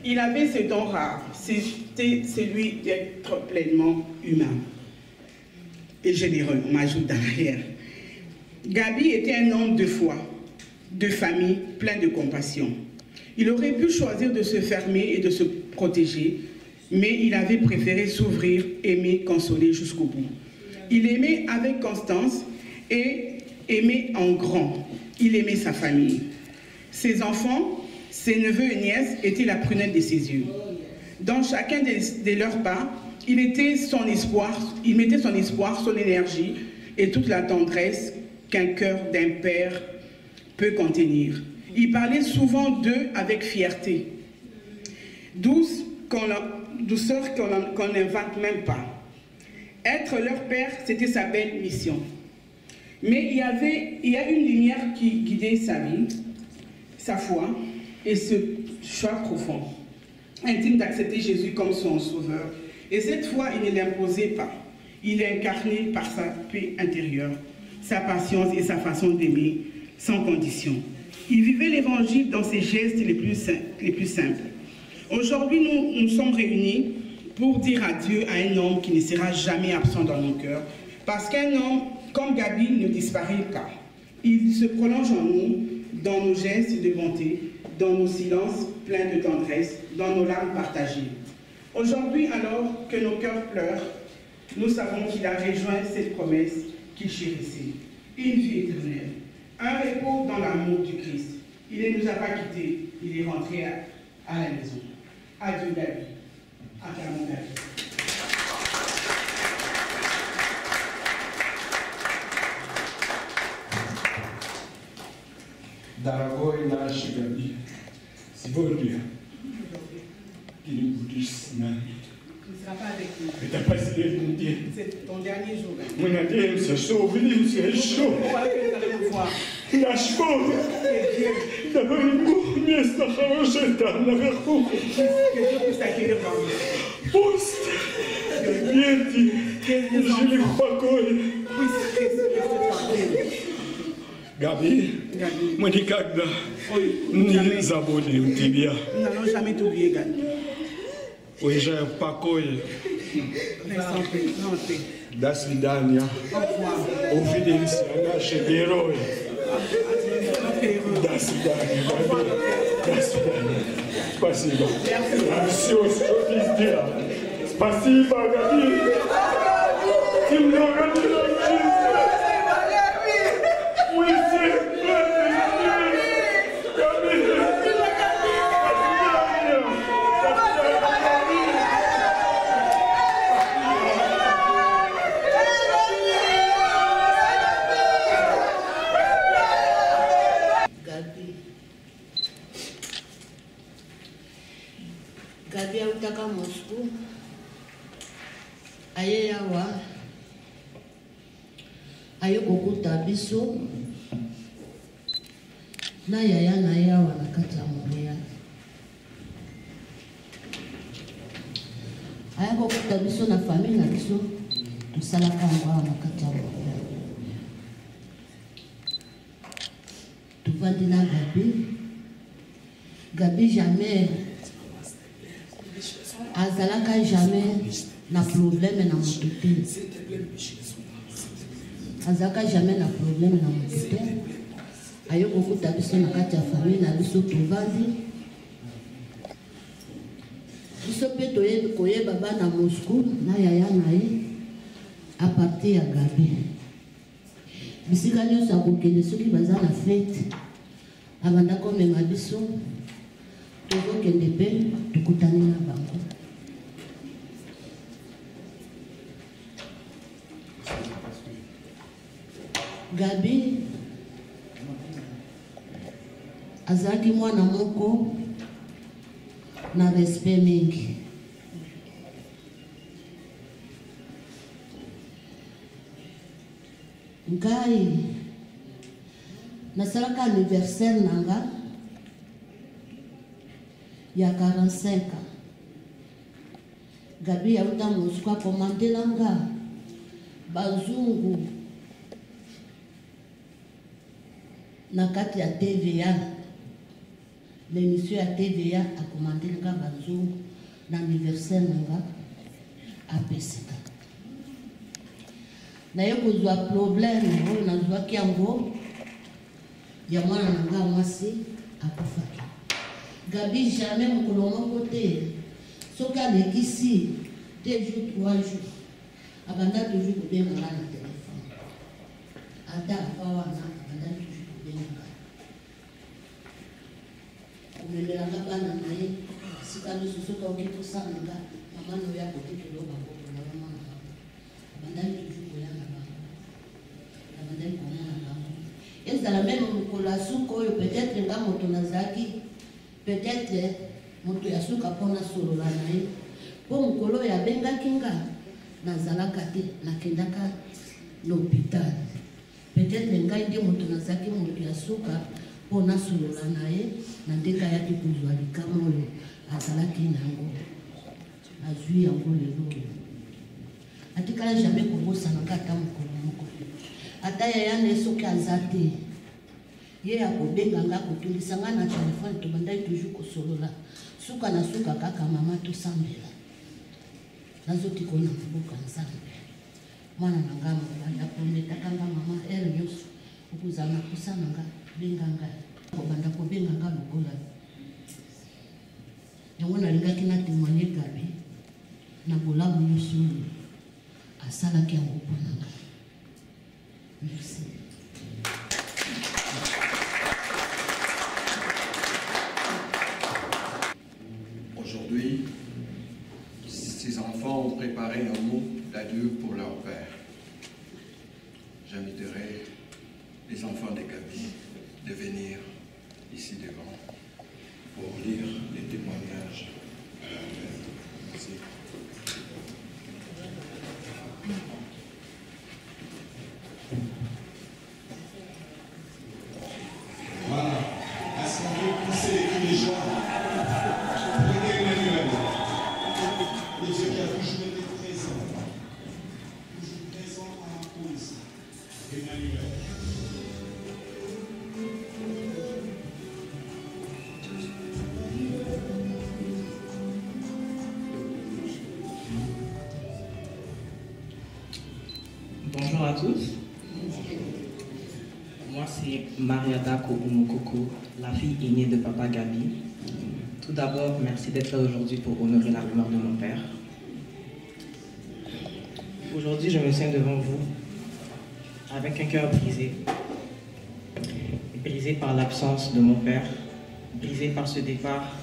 Il avait ce don rare, c'était celui d'être pleinement humain et généreux, on m'ajoute derrière. Gabi était un homme de foi, de famille, plein de compassion. Il aurait pu choisir de se fermer et de se protéger, mais il avait préféré s'ouvrir, aimer, consoler jusqu'au bout. Il aimait avec constance et aimait en grand. Il aimait sa famille. Ses enfants, ses neveux et nièces étaient la prunelle de ses yeux. Dans chacun de leurs pas, il mettait son espoir, son énergie et toute la tendresse qu'un cœur d'un père peut contenir. Il parlait souvent d'eux avec fierté, douceur qu'on n'invente même pas. Être leur père, c'était sa belle mission. Mais il y a une lumière qui guidait sa vie, sa foi et ce choix profond, intime d'accepter Jésus comme son sauveur. Et cette foi, il ne l'imposait pas. Il l'incarnait par sa paix intérieure, sa patience et sa façon d'aimer sans condition. Il vivait l'évangile dans ses gestes les plus simples. Aujourd'hui, nous sommes réunis pour dire adieu à un homme qui ne sera jamais absent dans nos cœurs, parce qu'un homme comme Gabi ne disparaît pas. Il se prolonge en nous, dans nos gestes de bonté, dans nos silences pleins de tendresse, dans nos larmes partagées. Aujourd'hui, alors que nos cœurs pleurent, nous savons qu'il a rejoint cette promesse qu'il chérissait, une vie éternelle, un repos dans l'amour du Christ. Il ne nous a pas quittés, il est rentré à la maison. Adieu Gabi, adieu mon Gabi. Дорогой наш Габи, сегодня ты с нами. Это последний день. C'est ton dernier jour. Мы надеемся, что увидимся еще. Наш Бог, давай ему место хорошее там наверху. Пусть дети жили в покое. Габи, мы никогда не забудем тебя. Nous n'allons jamais t'oublier, Gabi. Уезжаем в покое. Reste en paix. До свидания. Увидимся, наши герои. До свидания. До свидания. Спасибо. За все, что ты сделал. Спасибо, Габи. Ты много не научился. Мы все Gabi autaka Moscou aye yawa aye kokuta biso na yaya na yawa na kati ya Montréal aye kokuta biso na famille na biso tosalaka yango awa na kati ya Montréal tovandi na Gabi jamais azalaka jamais na problème na moto te. Azalaka jamais na problème na moto te. Ayo kokuta biso na kati ya famille na biso tovandi. Biso pe toyebi koyeba bana Moscou na yaya na ye a partir ya Gabi. Bisika nyonso akokende soki baza na fete abanda komema biso tozokende mpe tokutani na bango. Gabi azalaki mwana moko na respect mingi. Ngai nasalaka anniversaire nanga ya 45 ans. Gabi yauta Moscou akomandela nga bazungu na kati ya TVA, l'émission ya TVA akomandela nga bazungu na anniversaire nanga apesika. Naye kozwa problème oyo nazwaki yango ya mwana nanga mwasi akufaki. Gabi jamais mokolo moko te soki alekisi 2 jours 3 jours abanda toujours kobenganga na telefone. Ata afa wana abanda toujours kobenganga komelelanga bana na ye sika nyonso soki aoki kosalanga mama na oyo akoki koloba kokona mama na abandaki toujours koyanga bango abandaki komona bango. Ezala meme mokolo ya suka oyo peut-être nga moto nazalaki peut-être moto ya suka mpona solola na ye mpo mokolo oyo abengaki nga nazalaka te nakendaka l'hôpital. Peut-être ngai nde moto nazalaki moto ya suka mpona solola na ye na ndenge ayaki kozwa likama oyo azalaki nango azwi yango lelo oyo. Atikala jamais kobosanaka ata mokolo moko ata yaya na ye soki aza te ye akobenganga akotungisa nga na telefone tobandaki toujours kosolola suka na suka kaka mama tosambela nazotikona mboka nzambe mwana na nga mobali aprometaka nga mama ere nyonso okozala na posa na nga benga ngai kobanda kobenga nga lokola yango nalingaki na témoigne Gabi na bolamu nyonso oyo asalaki yango mpona nga. Merci. Aujourd'hui, ces enfants ont préparé un mot d'adieu pour leur père. J'inviterai les enfants de Gabi de venir ici devant pour lire les témoignages à leur père. Merci. Voilà. Est-ce qu'on peut pousser les gens? Prenez Emmanuel. Le Dieu qui a toujours été présent. Toujours présent à la cause. Emmanuel. Bonjour à tous. Moi, c'est Mariada Koumokoko, la fille aînée de Papa Gabi. Tout d'abord, merci d'être là aujourd'hui pour honorer la mémoire de mon père. Aujourd'hui, je me tiens devant vous avec un cœur brisé. Brisé par l'absence de mon père, brisé par ce départ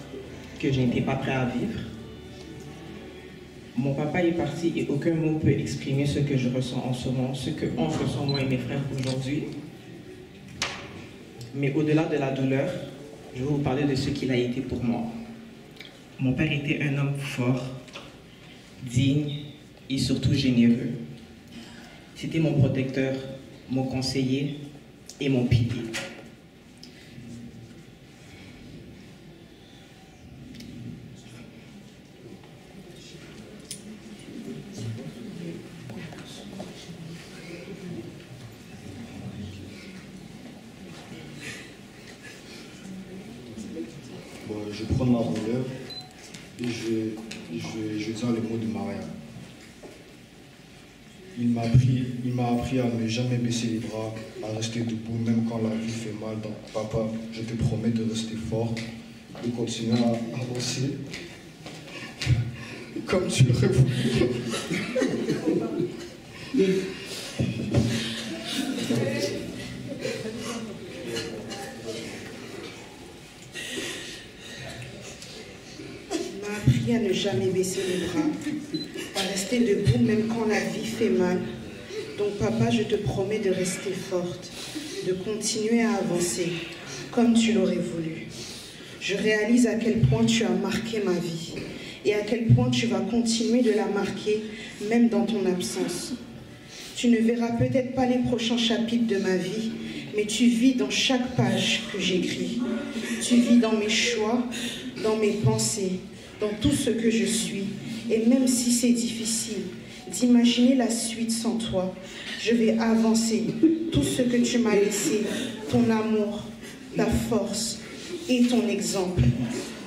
que je n'étais pas prêt à vivre. Mon papa est parti et aucun mot peut exprimer ce que je ressens en ce moment, ce que on ressent moi et mes frères aujourd'hui. Mais au-delà de la douleur, je vais vous parler de ce qu'il a été pour moi. Mon père était un homme fort, digne et surtout généreux. C'était mon protecteur, mon conseiller et mon pilier. Je vais prendre ma rouleur et je vais je dis les mots de Maria. Il m'a appris à ne jamais baisser les bras, à rester debout même quand la vie fait mal. Donc papa, je te promets de rester fort, de continuer à avancer comme tu l'aurais voulu. À ne jamais baisser les bras, à rester debout même quand la vie fait mal. Donc papa, je te promets de rester forte, de continuer à avancer comme tu l'aurais voulu. Je réalise à quel point tu as marqué ma vie et à quel point tu vas continuer de la marquer même dans ton absence. Tu ne verras peut-être pas les prochains chapitres de ma vie, mais tu vis dans chaque page que j'écris. Tu vis dans mes choix, dans mes pensées, dans tout ce que je suis. Et même si c'est difficile d'imaginer la suite sans toi, je vais avancer. Tout ce que tu m'as laissé, ton amour, ta force et ton exemple.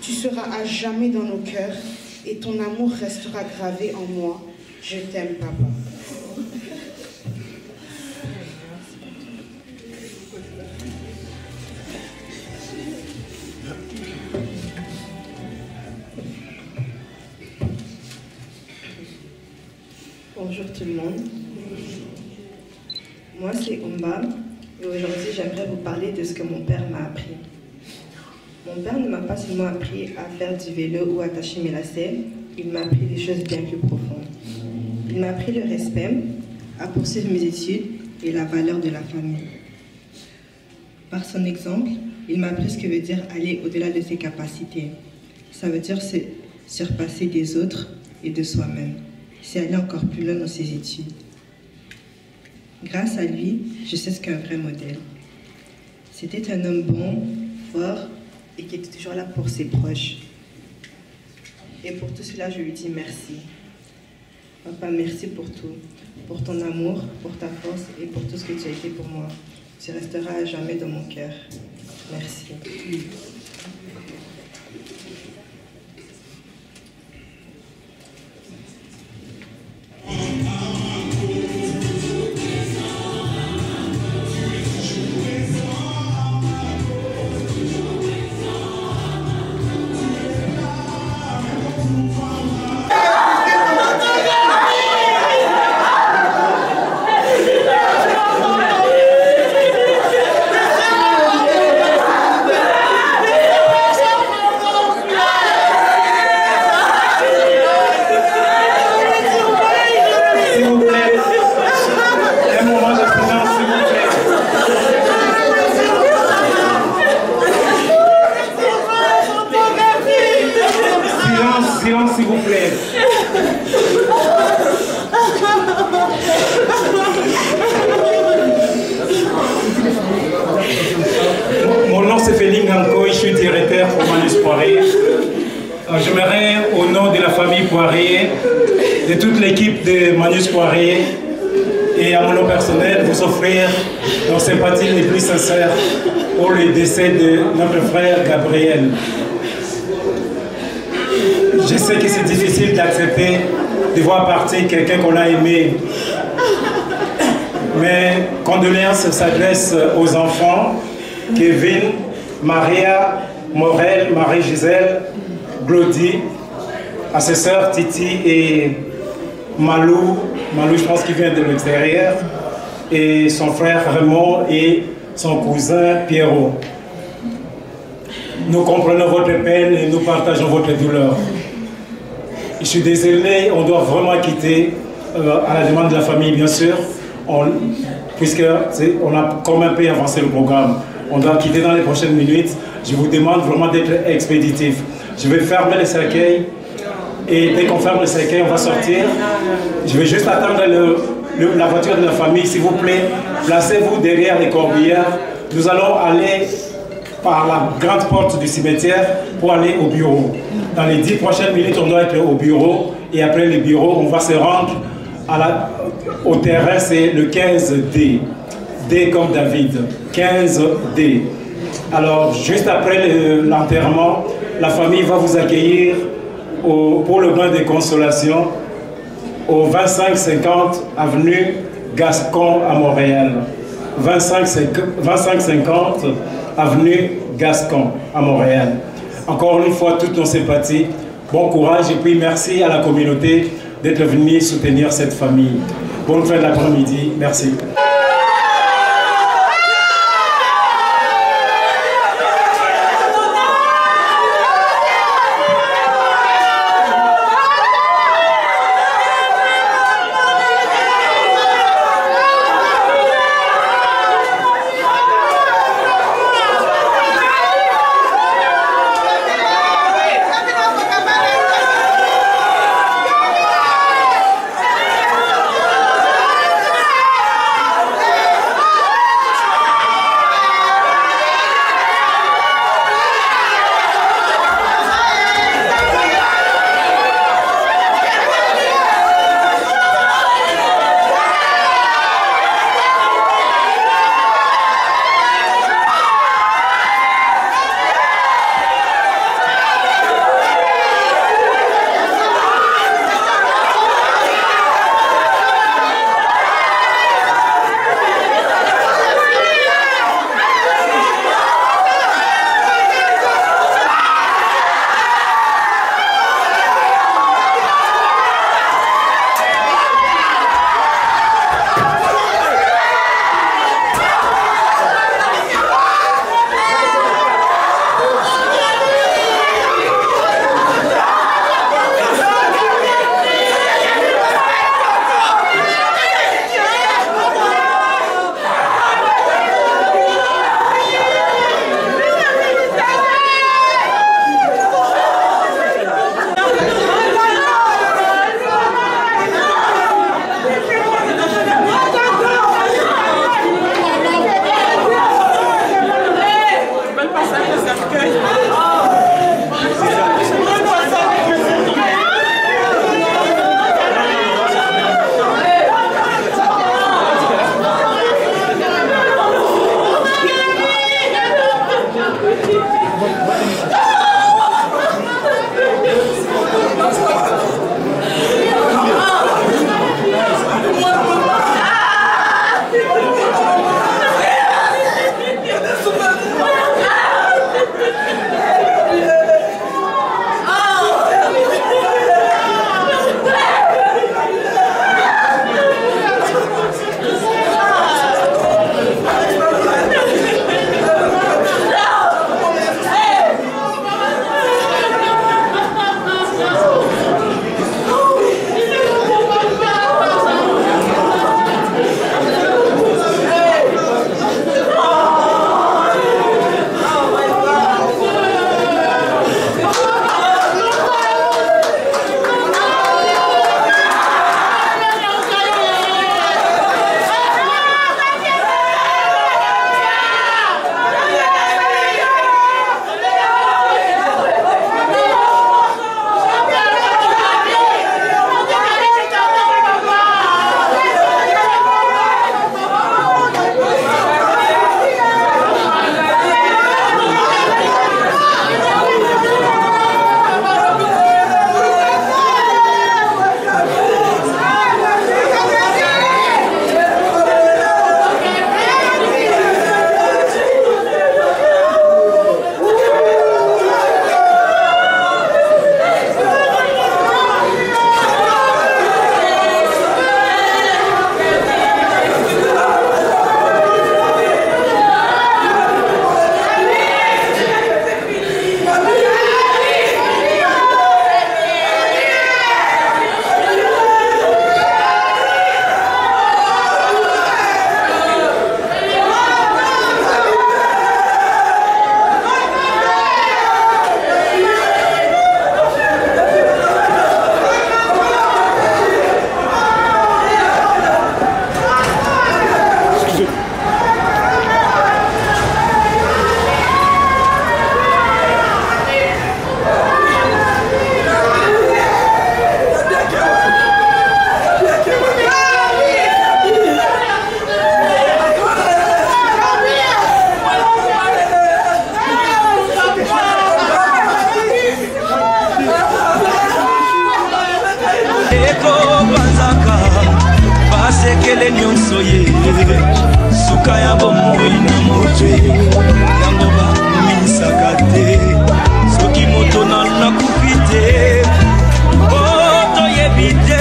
Tu seras à jamais dans nos cœurs et ton amour restera gravé en moi. Je t'aime, papa. Bonjour tout le monde. Moi c'est Omba et aujourd'hui j'aimerais vous parler de ce que mon père m'a appris. Mon père ne m'a pas seulement appris à faire du vélo ou à attacher mes lacets, il m'a appris des choses bien plus profondes. Il m'a appris le respect, à poursuivre mes études et la valeur de la famille. Par son exemple, il m'a appris ce que veut dire aller au-delà de ses capacités. Ça veut dire se surpasser des autres et de soi-même. C'est aller encore plus loin dans ses études. Grâce à lui, je sais ce qu'est un vrai modèle. C'était un homme bon, fort et qui était toujours là pour ses proches. Et pour tout cela, je lui dis merci. Papa, merci pour tout. Pour ton amour, pour ta force et pour tout ce que tu as été pour moi. Tu resteras à jamais dans mon cœur. Merci. S'il vous plaît. Mon nom c'est Félix Nganko, je suis directeur pour Manus Poirier. J'aimerais, au nom de la famille Poirier, de toute l'équipe de Manus Poirier et à mon nom personnel, vous offrir nos sympathies les plus sincères pour le décès de notre frère Gabriel. Je sais que c'est difficile d'accepter de voir partir quelqu'un qu'on a aimé. Mais condoléances s'adressent aux enfants, Kevin, Maria, Morel, Marie-Gisèle, Glody, à ses sœurs Titi et Malou. Malou, je pense qu'il vient de l'extérieur, et son frère Raymond et son cousin Pierrot. Nous comprenons votre peine et nous partageons votre douleur. Je suis désolé, on doit vraiment quitter à la demande de la famille, bien sûr, puisqu'on a quand même un peu avancé le programme. On doit quitter dans les prochaines minutes. Je vous demande vraiment d'être expéditif. Je vais fermer le cercueil et dès qu'on ferme le cercueil, on va sortir. Je vais juste attendre la voiture de la famille, s'il vous plaît. Placez-vous derrière les corbillards. Nous allons aller par la grande porte du cimetière pour aller au bureau. Dans les 10 prochaines minutes, on doit être au bureau et après le bureau, on va se rendre au terrain, c'est le 15D. D comme David, 15D. Alors, juste après l'enterrement, la famille va vous accueillir pour le bain des consolations au 2550 avenue Gascon à Montréal. 2550 avenue Gascon à Montréal. Encore une fois, toutes nos sympathies, bon courage et puis merci à la communauté d'être venue soutenir cette famille. Bonne fin de l'après-midi, merci. eko banzaka basekele nyonso ye suka ya bomoi na motwe yango bamisaka te soki moto nakufi te toyebi te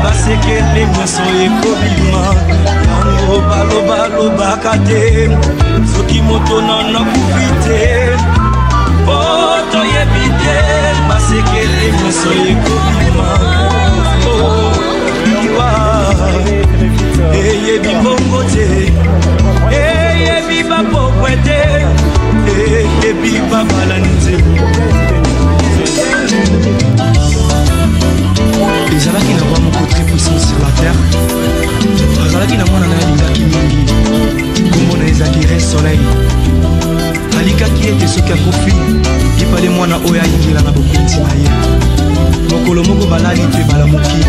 basekele nyonso ekobima yango balobalobaka te soki moto nakufi te toyebi te basekele nyonso ekobima liwa eyebi mbongo te eyebi bapokwe te eyebi babalani te ezalaki na bwa moko très puissant sur la terre azalaki na mwana na ye alingaki mingi kombo na ezalaki re soleil alikaki ete soki akofi epale mwana oyo ayingela na bokonzi na ye mokolo moko balali mpe balamuki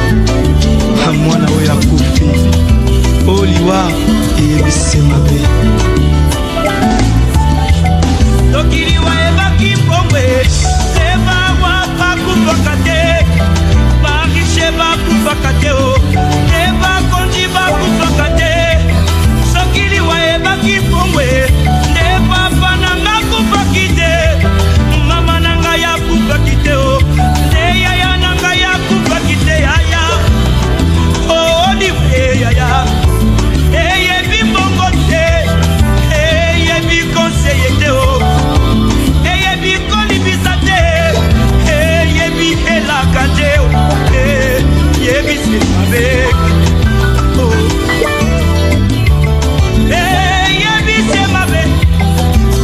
mwana oyo akofi oliwa eyebise mabe soki liwa ebaki mbongwe ebawa bakufaka te barishe bakufaka te ebakonzi bakufaka te soki liwa ebaki mbongwe nde papa nanga akufaki te mama nanga yakufaki te nde yaya nanga yakufaki te yaya oliwe yaya eyebi mbongo te eyebi konseye te eyebi kolibisa te eyebi elaka te eyebi semabe eyebi semabe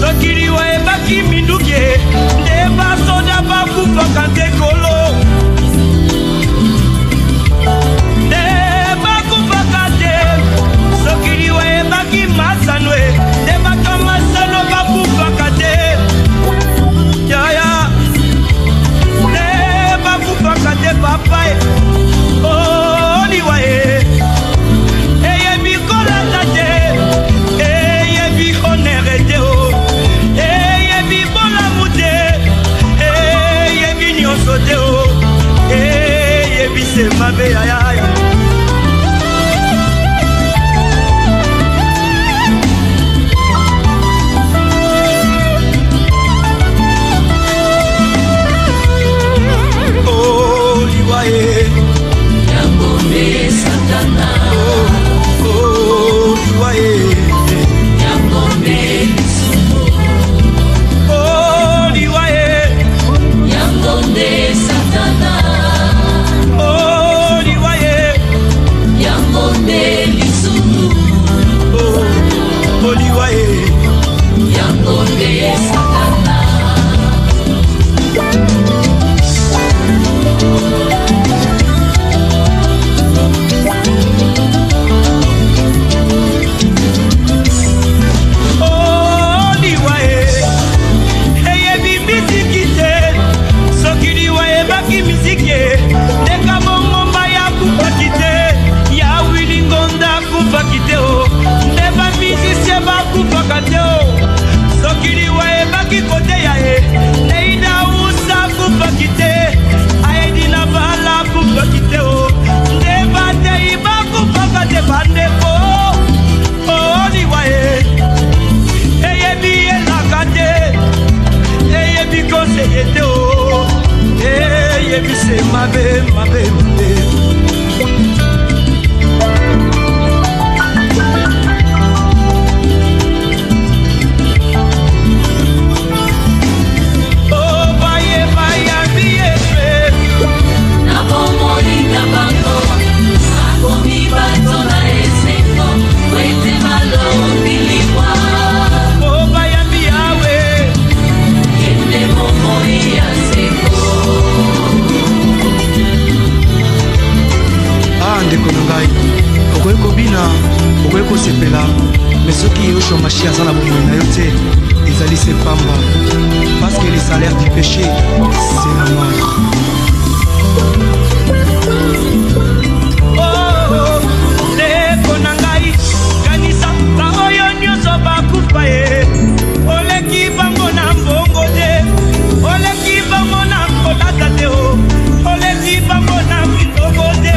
soki liwa ebaki minduke nde basoda bakufaka te kolo nde bakufaka te soki liwa ebaki masano nde baka masano bakufaka te yaya nde bakufaka te papa oliwa eyebi kolata te eyebi honere te eyebi bolamu te eyebi nyonso te eyebi semabe yaya Yambonde Satana Yambonde Sumo Yambonde Satana Yambonde Sumo Yambonde Satana parce que le salaire du péché c'est la mort. Oleki bango na mbongo te, oleki bango na kolata te, oleki bango na mbongo te.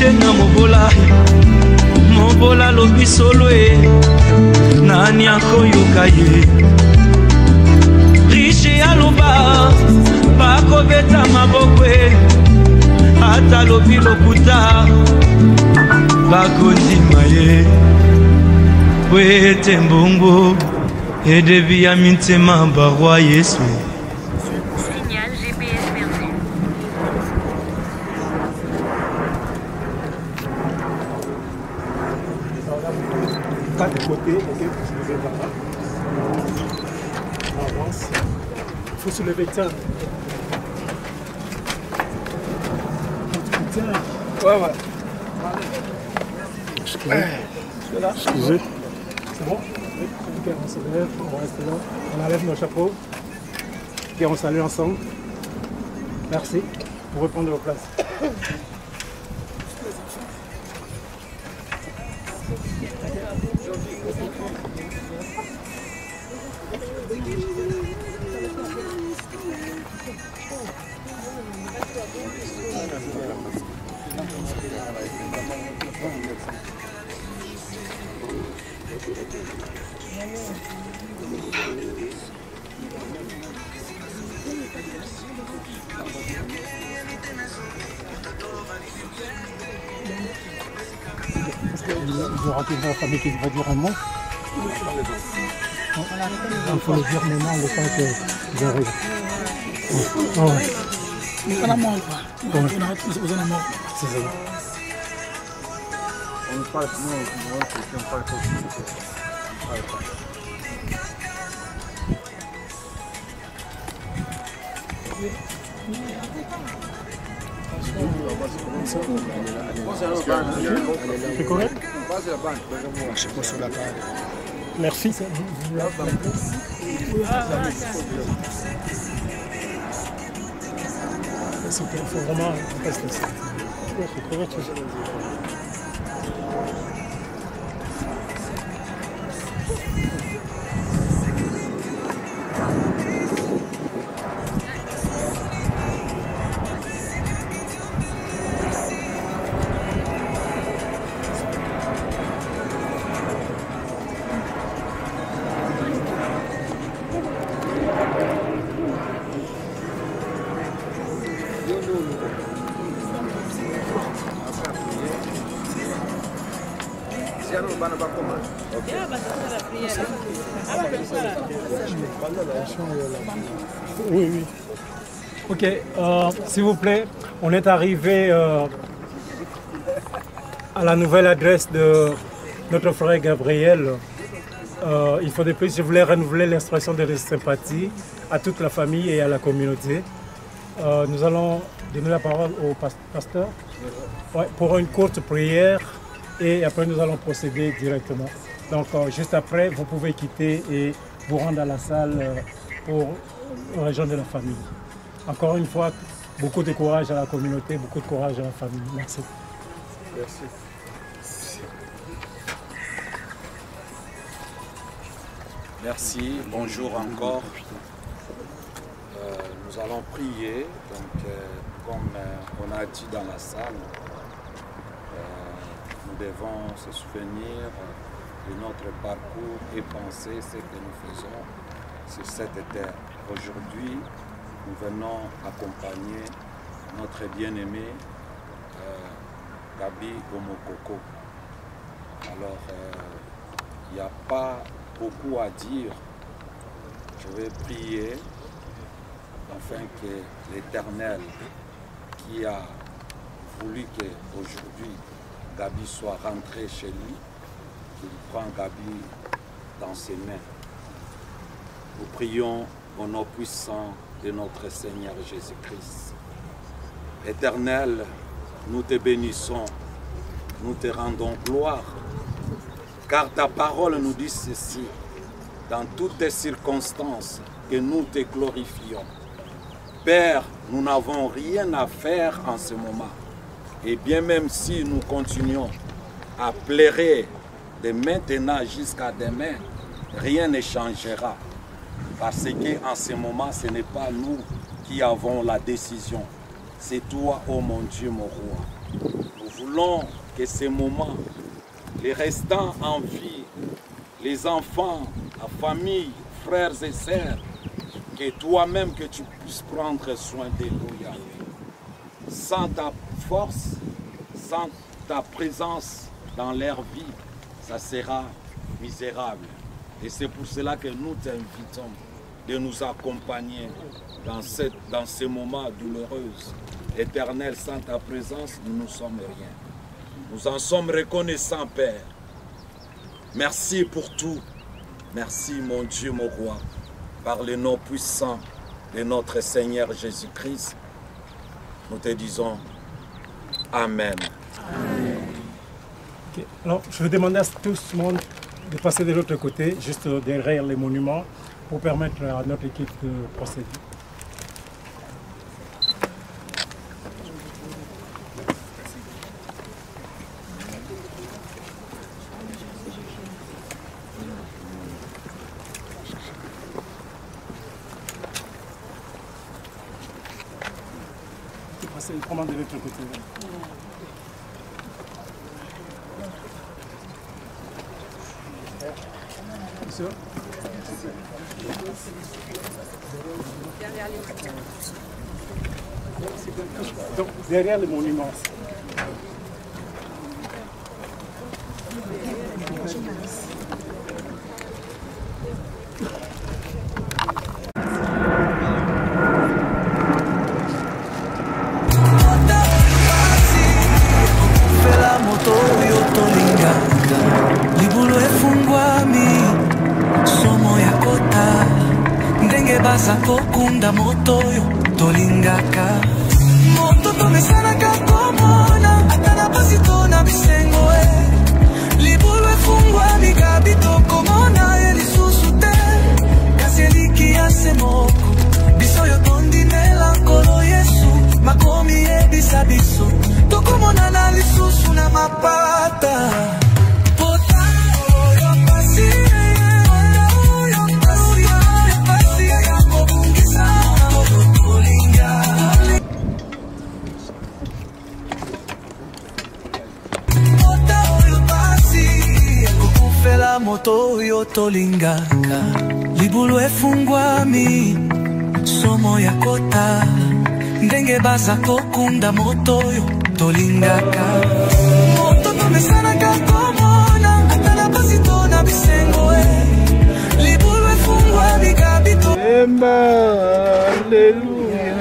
riche na mobola mobola lobi solo e nani akoyoka ye riche aloba bakobeta maboko e ata lobi lokuta bakondima ye wete mbongo edebi ya mintema barwa Yesu. Signal GPS perdu. Pas de côté, ok, vous soulevez là-bas. On avance. Il faut soulever, tiens. Tiens. Ouais. Excusez. C'est bon? Ok, on se lève, on reste là. On enlève nos chapeaux. Et on salue ensemble. Merci. Pour reprendre vos places. Vous racontez la famille qui va dire un mot. Il faut le dire maintenant le temps que j'arrive. C'est ça. On parle, nous, on parle pas. C'est correct? Je pose sur la table. Merci. Il faut vraiment rester ça. C'est correct. Oui. Ok, s'il vous plaît, on est arrivé à la nouvelle adresse de notre frère Gabriel. Il faut de plus, je voulais renouveler l'instruction de sympathie à toute la famille et à la communauté. Nous allons donner la parole au pasteur pour une courte prière et après nous allons procéder directement. Donc juste après, vous pouvez quitter et vous rendre à la salle pour rejoindre la famille. Encore une fois, beaucoup de courage à la communauté, beaucoup de courage à la famille. Merci. Merci. Merci, bonjour encore. Nous allons prier, donc comme on a dit dans la salle, nous devons se souvenir de notre parcours et penser ce que nous faisons sur cette terre. Aujourd'hui, nous venons accompagner notre bien-aimé Gabi Gomokoko. Alors, il n'y a pas beaucoup à dire. Je vais prier afin que l'Éternel qui a voulu qu'aujourd'hui Gabi soit rentré chez lui, qu'il prend Gabi dans ses mains. Nous prions au nom puissant de notre Seigneur Jésus-Christ. Éternel, nous te bénissons, nous te rendons gloire, car ta parole nous dit ceci, dans toutes les circonstances, que nous te glorifions. Père, nous n'avons rien à faire en ce moment. Et bien même si nous continuons à pleurer de maintenant jusqu'à demain, rien ne changera. Parce qu'en ce moment, ce n'est pas nous qui avons la décision. c'est toi, oh mon Dieu, mon roi. Nous voulons que ces moments, les restants en vie, les enfants, la famille, frères et sœurs, que toi-même que tu puisses prendre soin de nous, Yahweh. Sans ta force, sans ta présence dans leur vie, ça sera misérable. Et c'est pour cela que nous t'invitons de nous accompagner dans ces moments douloureux. Éternel, sans ta présence, nous ne sommes rien. Nous en sommes reconnaissants, Père. Merci pour tout. Merci, mon Dieu, mon roi, par le nom puissant de notre Seigneur Jésus-Christ. Nous te disons Amen. Okay. Alors, je vais demander à tout le monde de passer de l'autre côté, juste derrière les monuments, pour permettre à notre équipe de procéder. Comment de l'autre côté. Donc, derrière les monuments. Kokunda moto yo tolingaka moto tomesanaka komona atana pasi tona bisengo libulu efungwami gabi tokomona ye lisusu te kasi eliki ya se moko biso yo tondinela nkolo Yesu makomi yebisa biso tokomonana lisusu na mapata pota oyo pasi moto oyo tolingaka libulu efungwami somo ya kota ndenge baza kokunda moto oyo tolingaka moto tomesanaka komona atana pasi tona bisengo libulu efungwami kabito Alleluia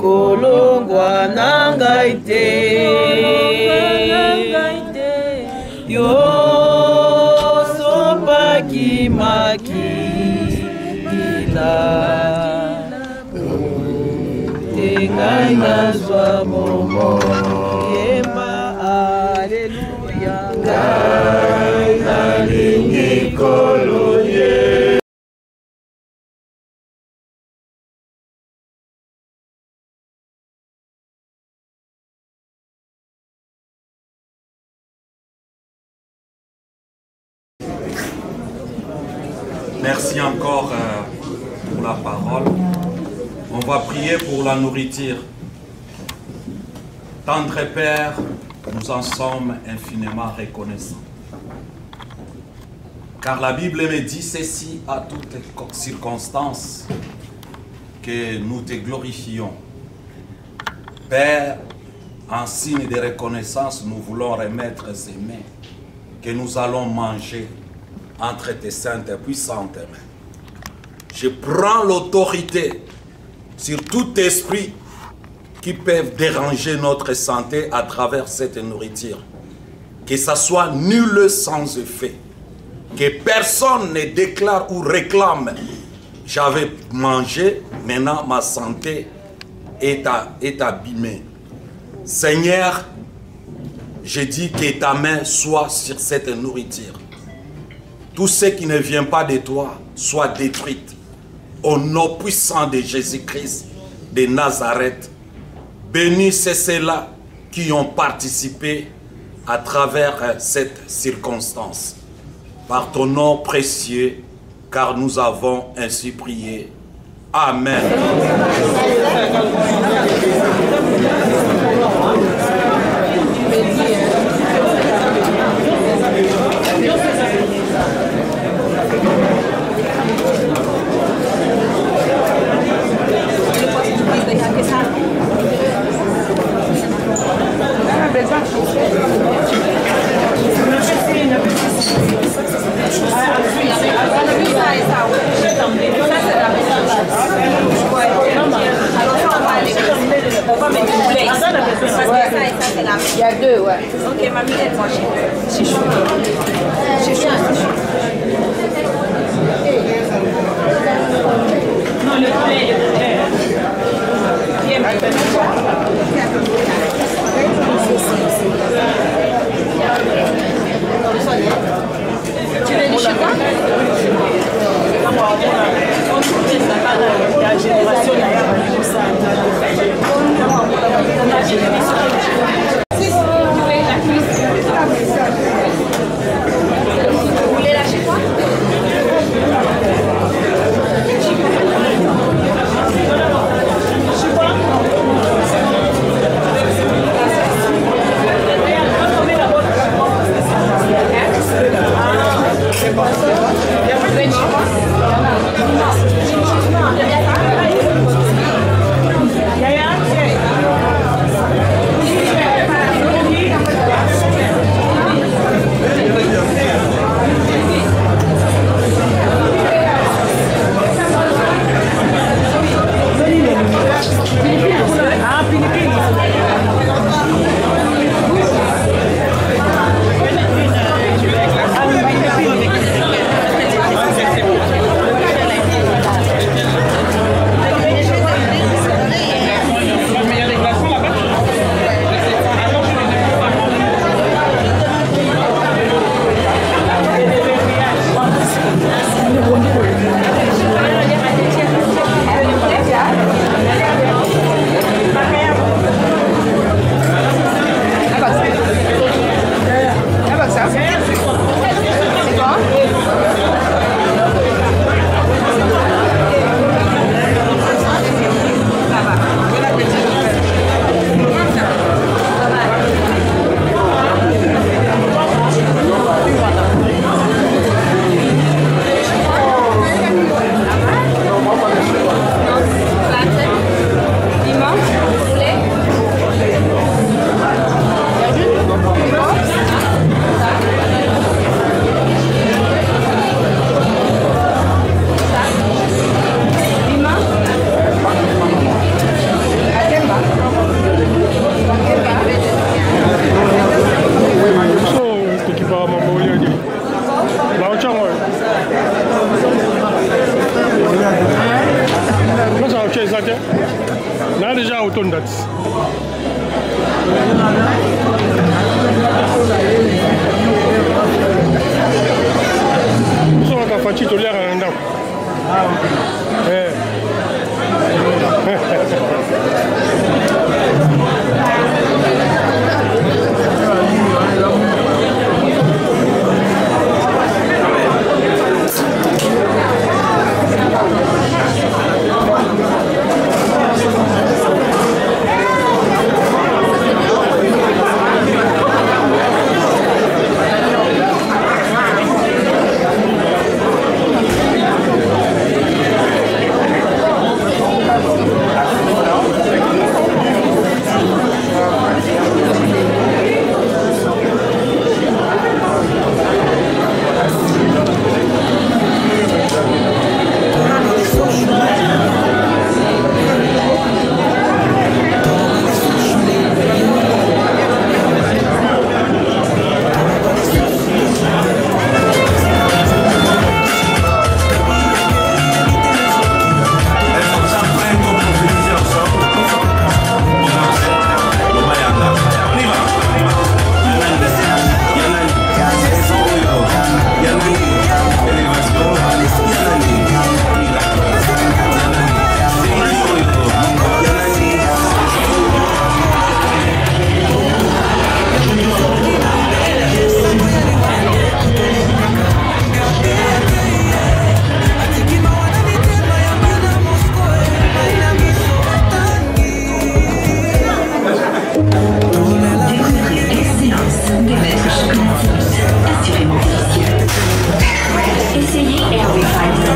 Kolongwa nangaite yo sopaki makila tengai nazwa momo yemba aleluya ngai nalingi koloye. Merci encore pour la parole. On va prier pour la nourriture. Tendre Père, nous en sommes infiniment reconnaissants. Car la Bible me dit ceci à toutes circonstances, que nous te glorifions. Père, en signe de reconnaissance, nous voulons remettre ces mains que nous allons manger entre tes saintes et puissantes mains. Je prends l'autorité sur tout esprit qui peuvent déranger notre santé à travers cette nourriture. Que ça soit nul sans effet. Que personne ne déclare ou réclame « j'avais mangé, maintenant ma santé est abîmée ». Seigneur, je dis que ta main soit sur cette nourriture. Tout ce qui ne vient pas de toi soit détruit. Au nom puissant de Jésus-Christ de Nazareth, bénissez ceux-là qui ont participé à travers cette circonstance. Par ton nom précieux, car nous avons ainsi prié. Amen. Il y a deux, ouais. Ok, mamie, elle mange. C'est chaud. C'est chaud. Non, le poulet, Qui aime tu veux aller chez toi? Vous voulez là chez toi?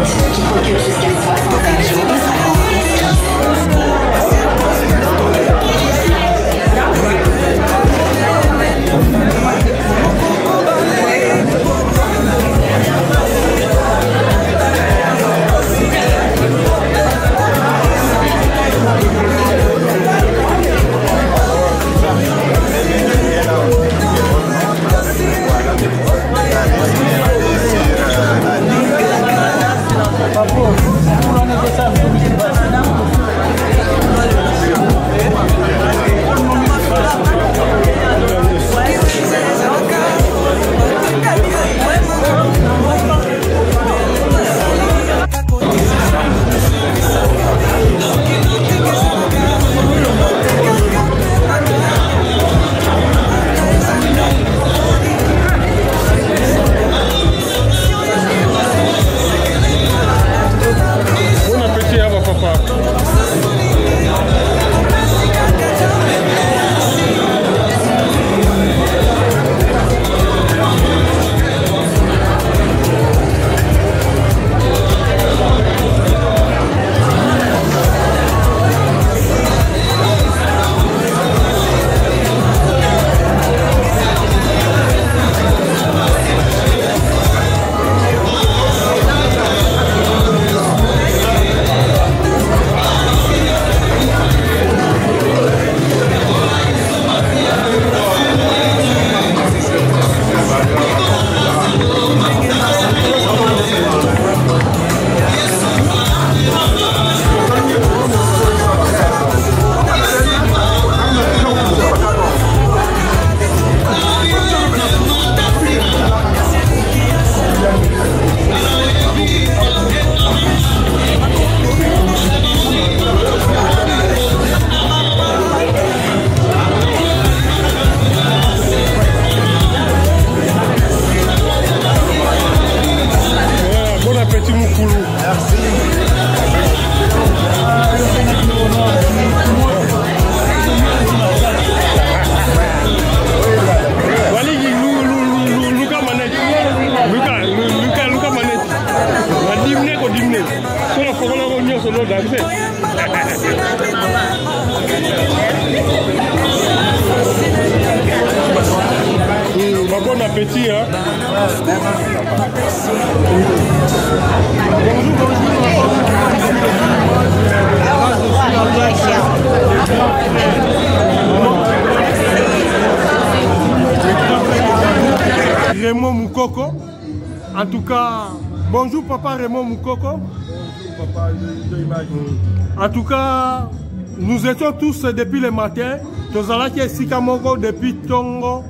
qui procure jusqu'à 65 jours de salaire. Bon appétit, hein. Raymond Moukoko. En tout cas, bonjour papa Raymond Moukoko. Bonjour papa, En tout cas, nous étions tous depuis le matin. Nous allons à Sikamongo depuis Tongo.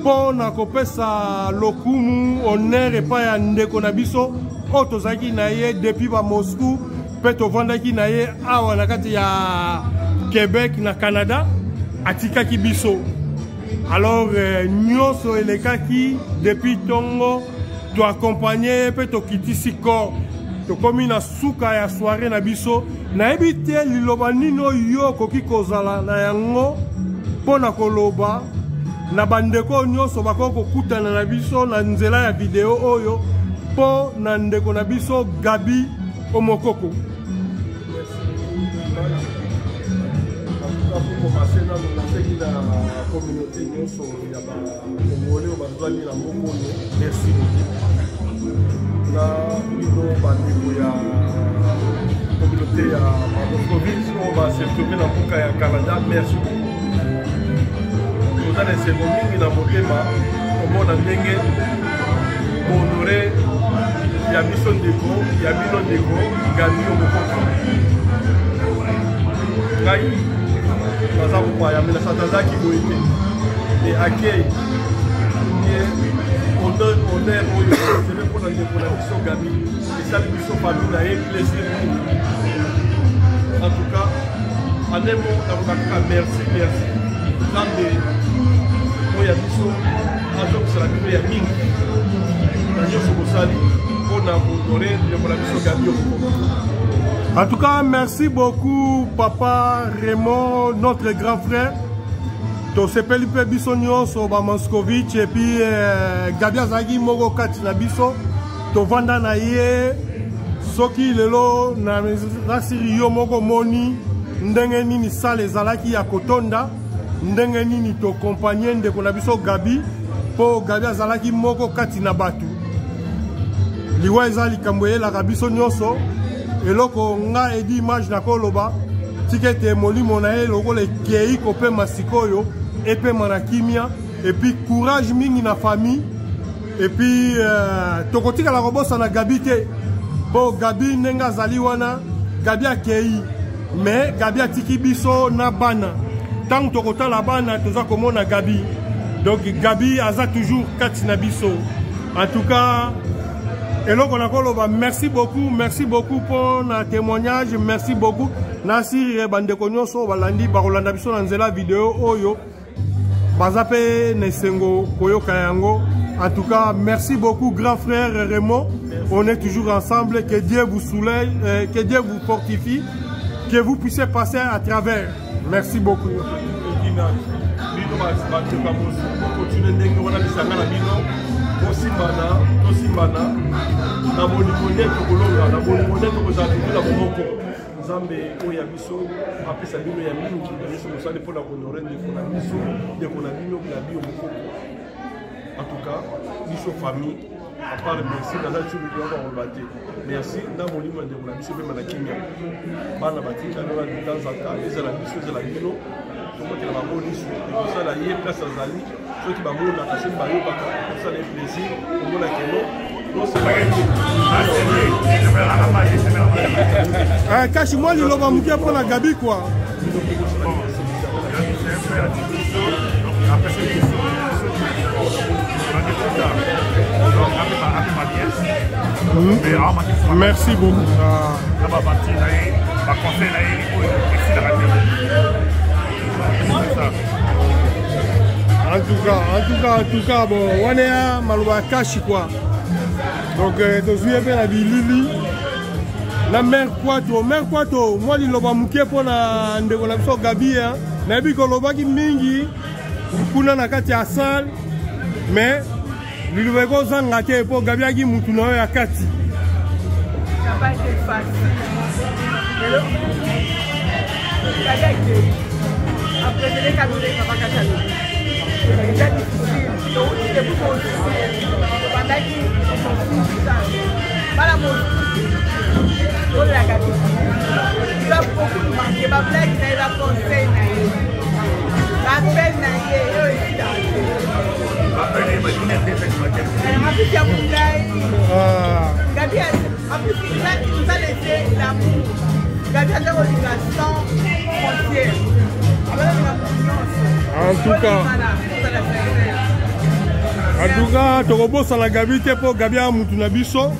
Pour nakopesa lokumu honneur et pas ndeko na biso otozaki na ye depuis ba Moscou pe tovandaki na ye awa na kati ya Québec na Canada atikaki biso. Alors nyonso elekaki depuis Tongo to accompagner pe to kitisi ko to komi na suka ya soirée na biso na ebite liloba nino yo koki kozala na yango pona koloba na bandeko nyonso bakoko kutana na biso na nzela ya video oyo po na ndeko na biso Gabi Omokoko. Merci. Na bino bandeko ya communauté ya Moscovitch on va se trouver na mboka ya Canada. Merci beaucoup. Nous allons essayer de nous motema komona ndenge honore ya biso ndeko ya bino ndeko Gabi Omokoko. Ngai naza kopaya mena satazaki boyete et accueil honneur oyo c'est pour la ndeko na biso Gabi et ça biso famille na ye plaisir. En tout cas en un mot na merci Nande oya biso azokisala bino ya mingi na nyonso kosali mpona kodore ndeko na biso Gabi Omokoko. En tout cas, merci beaucoup papa Raymond, notre grand frère. To sepeli pe biso nyonso ba Moscovitch et puis Gabi azaki moko kati na biso to vanda na ye soki lelo na rasiri yo moko moni ndenge nini sale ezalaki ya kotonda ndenge nini to compagnie ndeko na biso Gabi po Gabi azalaki moko kati na batu liwa eza likambo eyelaka biso nyonso eloko nga edi image na koloba tikete molimo na ye lokola ekei kopema sikoyo epema na kimia epuis courage mingi na famille epuis tokotikala kobosana Gabi te po Gabi ndenge azali wana Gabi akei mais Gabi atiki biso na bana tant tokotala bana toza komona Gabi donc Gabi aza toujours kati na biso en tout cas eloko na koloba merci beaucoup pour na témoignage merci beaucoup nasiri bandeko nyonso balandi bakolanda biso na nzela video oyo baza pe na esengo koyoka yango. En tout cas, merci beaucoup, grand frère Raymond. On est toujours ensemble. Que Dieu vous soulève, que Dieu vous fortifie, que vous puissiez passer à travers. Merci beaucoup. Nzambe oya biso apesa bino ya mingi biso mosali mpona kohonorer ndeko na biso ndeko na bino na bio mokoko. En tout cas biso famille à part merci naza tshulu kwa kolobate merci na molimo ndeko na biso pema na kimia bana batika na de temps en temps ezala biso ezala bino tokotela bango liso ekosala ye place azali soki bamonaka soki bayokaka ekosala ye plaisir komona keno Kashi moi liloba muke pour la Gabi quoi. Merci beaucoup. En tout cas, bon, on est à Malouba Kashi quoi. Donc, je suis bien la Bilili. La mère Kwato, moi, je l'ai mouké pour la Gabi. Je l'ai dit que je mingi, kuna na kati ya salle, mais je l'ai dit pour Gabi qui moutouna ya kati. Ça n'a pas été facile. Gabi a été. Après, je l'ai cadeau de Papa Kachalo. C'est difficile. Donc, c'est pour voilà mon oh la Gabi il va beaucoup nous manquer ma blague il va conseil la peine Gabi en plus il nous a laissé l'amour Gabi a zéro sans frontières en tout cas, Togobo la Gabi pour Gabi à Moutunabiso.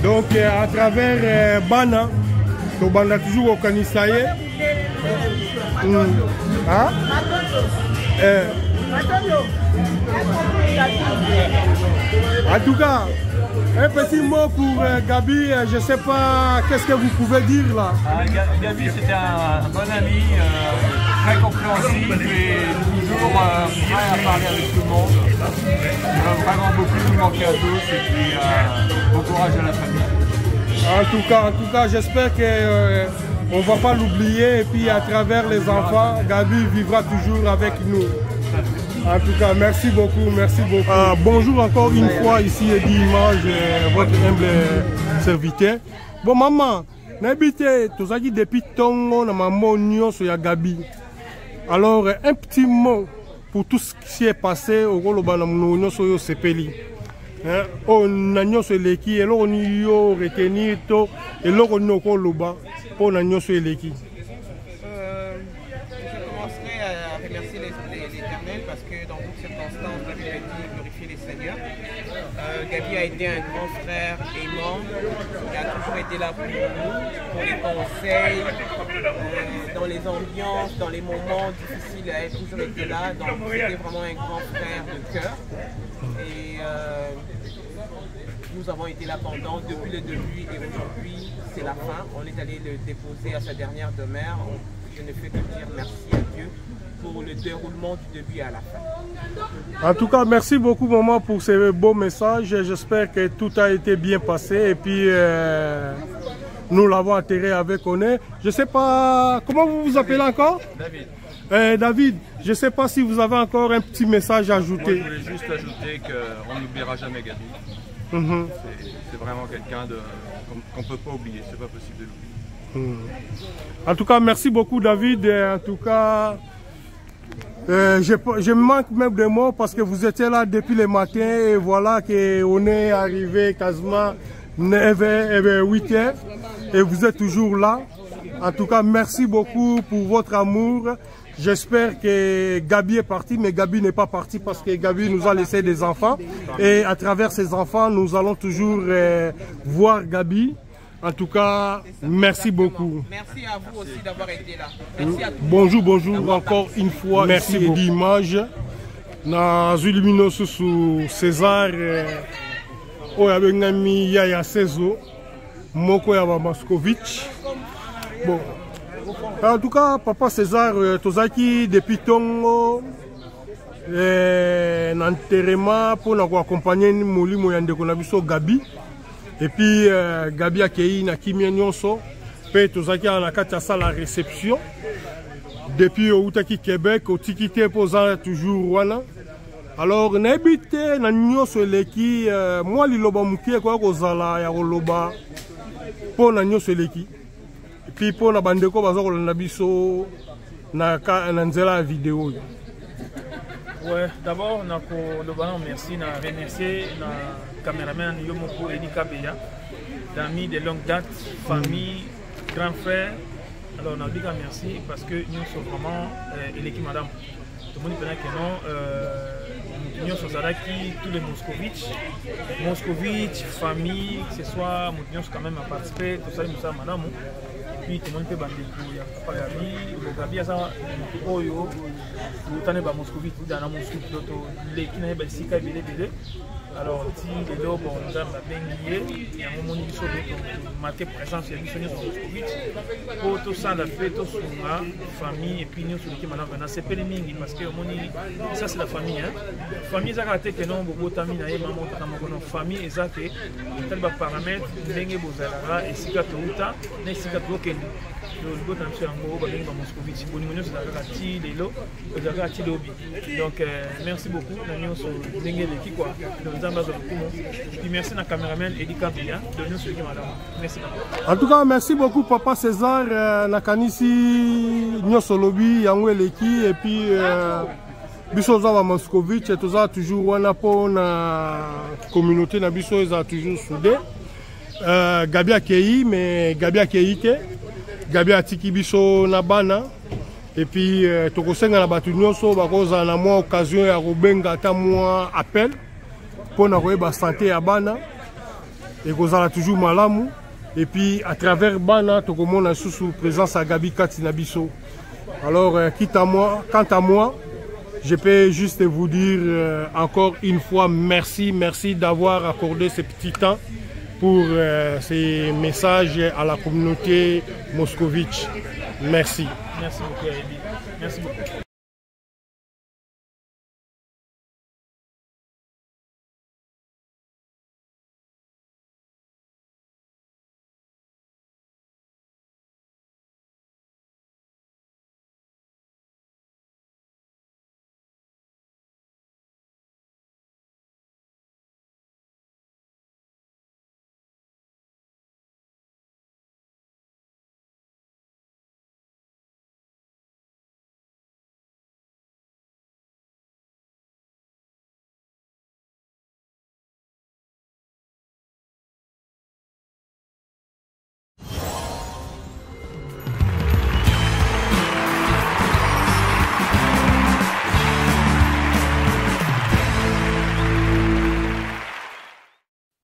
Donc à travers Bana, Tobanda toujours au Kanisaye. En tout cas, un petit mot pour Gabi, je ne sais pas qu'est-ce que vous pouvez dire là. Gabi c'était un bon ami, très compréhensif et toujours prêt à parler avec tout le monde. Il va vraiment beaucoup nous manquer à tous et puis bon courage à la famille. En tout cas j'espère qu'on ne va pas l'oublier et puis à travers les enfants, Gabi vivra toujours avec nous. En tout cas, merci beaucoup. Bonjour encore une fois, ici Eddie Image, votre humble serviteur. Bon maman, n'habite tous as dit depuis Tongo, na maman Nyon sur Gabi. Alors un petit mot pour tout ce qui s'est passé au Goloba na Nyon sur yo sepeli. On a Nyon sur l'équipe, et l'on y retenir to, et l'on y Goloba pour na Nyon sur l'équipe. Parce que dans toutes circonstances, la Bible dit glorifier les Seigneurs. Gabi a été un grand frère aimant. Il a toujours été là pour nous, pour les conseils, dans les ambiances, dans les moments difficiles. Il a toujours été là. Donc c'était vraiment un grand frère de cœur. Et nous avons été là pendant depuis le début et aujourd'hui c'est la fin. On est allé le déposer à sa dernière demeure. Je ne fais que dire merci à Dieu pour le déroulement du début à la fin. En tout cas, merci beaucoup maman pour ces beaux messages. J'espère que tout a été bien passé et puis nous l'avons enterré avec honneur. Je ne sais pas, comment vous vous appelez encore? David. David, je ne sais pas si vous avez encore un petit message à ajouter. Moi, je voulais juste ajouter qu'on n'oubliera jamais Gabi. C'est vraiment quelqu'un qu'on ne peut pas oublier, c'est pas possible de l'oublier. En tout cas, merci beaucoup David. En tout cas, je manque même de mots parce que vous étiez là depuis le matin et voilà qu'on est arrivé quasiment 9h, 8h et vous êtes toujours là. En tout cas, merci beaucoup pour votre amour. J'espère que Gabi est parti, mais Gabi n'est pas parti parce que Gabi nous a laissé des enfants. Et à travers ces enfants, nous allons toujours voir Gabi. En tout cas, merci beaucoup. Merci à vous aussi d'avoir été là. Merci à tous. Bonjour, bonjour encore une fois. Merci beaucoup. L'image. Na Zulimino sous César. Oyabengami Yaya Sezo. Moko Yaba Moscovitch. Bon. En tout cas, Papa César, Tozaki depuis Tongo. N'enterrement pour nous accompagner Molimo Yandeko Nabiso Gabi. Et puis Gabi Akei na Kimia Nyonso, pe tozaki na kati ya la réception. Depuis Outaki Québec, au Tikité posant toujours wana. Alors n'habite na Nyonso leki moi liloba mukie kwa kozala ya koloba po na Nyonso leki. Et puis po na bandeko baza kolanda biso na nzela vidéo. Ouais, d'abord, merci, na remercier na caméraman Yomoko Edi Kabeya, d'amis de longue date, famille, grand frère. Alors, on a dit merci parce que nous sommes vraiment l'équipe madame. Tout le monde connaît que non, nous sommes tous les Moscovitch, famille, que ce soit, nous sommes quand même à participer, tout ça, nous sommes madame. Puis, tout le monde peut bander pour Papa Gabi, le Gabi, ça, Oyo, vous tenez à Moscovitch, vous dans Moscovitch, les qui n'avaient pas ici, qui avaient alors, si les deux, bon, nous avons bien lié, il y a un moment où nous sommes marqués présence, il y a une solution sur Moscovitch, pour tout ça, la fête, tout ça, famille, et puis nous sommes qui maintenant, c'est pas les mingi, parce que ça, c'est la famille, hein. Famille, ça a été que non, beaucoup d'amis, maman, famille, et ça, que tel paramètre, n'engue bozara, et si tu as tout ça, n'est si tu as tout le beau dans ce angle, on va Moscovitch, bon, nous sommes donc, merci beaucoup, nous sommes l'équipe, quoi. Et merci à la caméraman Edi Kabeya de nous suivre madame. Merci. En tout cas, merci beaucoup Papa César Nakanisi Nyosolobi Yangweleki et puis Bisoza wa Moscovitch et tout ça toujours wana po na communauté na biso ils ont toujours soudé. Gabi Akei mais Gabi Akei te Gabi atiki biso na bana et puis tokosenga na batu nyonso bakoza na moi occasion ya kobenga ta moi appel. Pour la santé ya bana et kozala toujours malamu et puis à travers bana to komona sous présence à Gabi Kati na biso. Alors quant à moi je peux juste vous dire encore une fois merci d'avoir accordé ce petit temps pour ces messages à la communauté Moscovitch. Merci. Merci beaucoup Ebi. Merci beaucoup.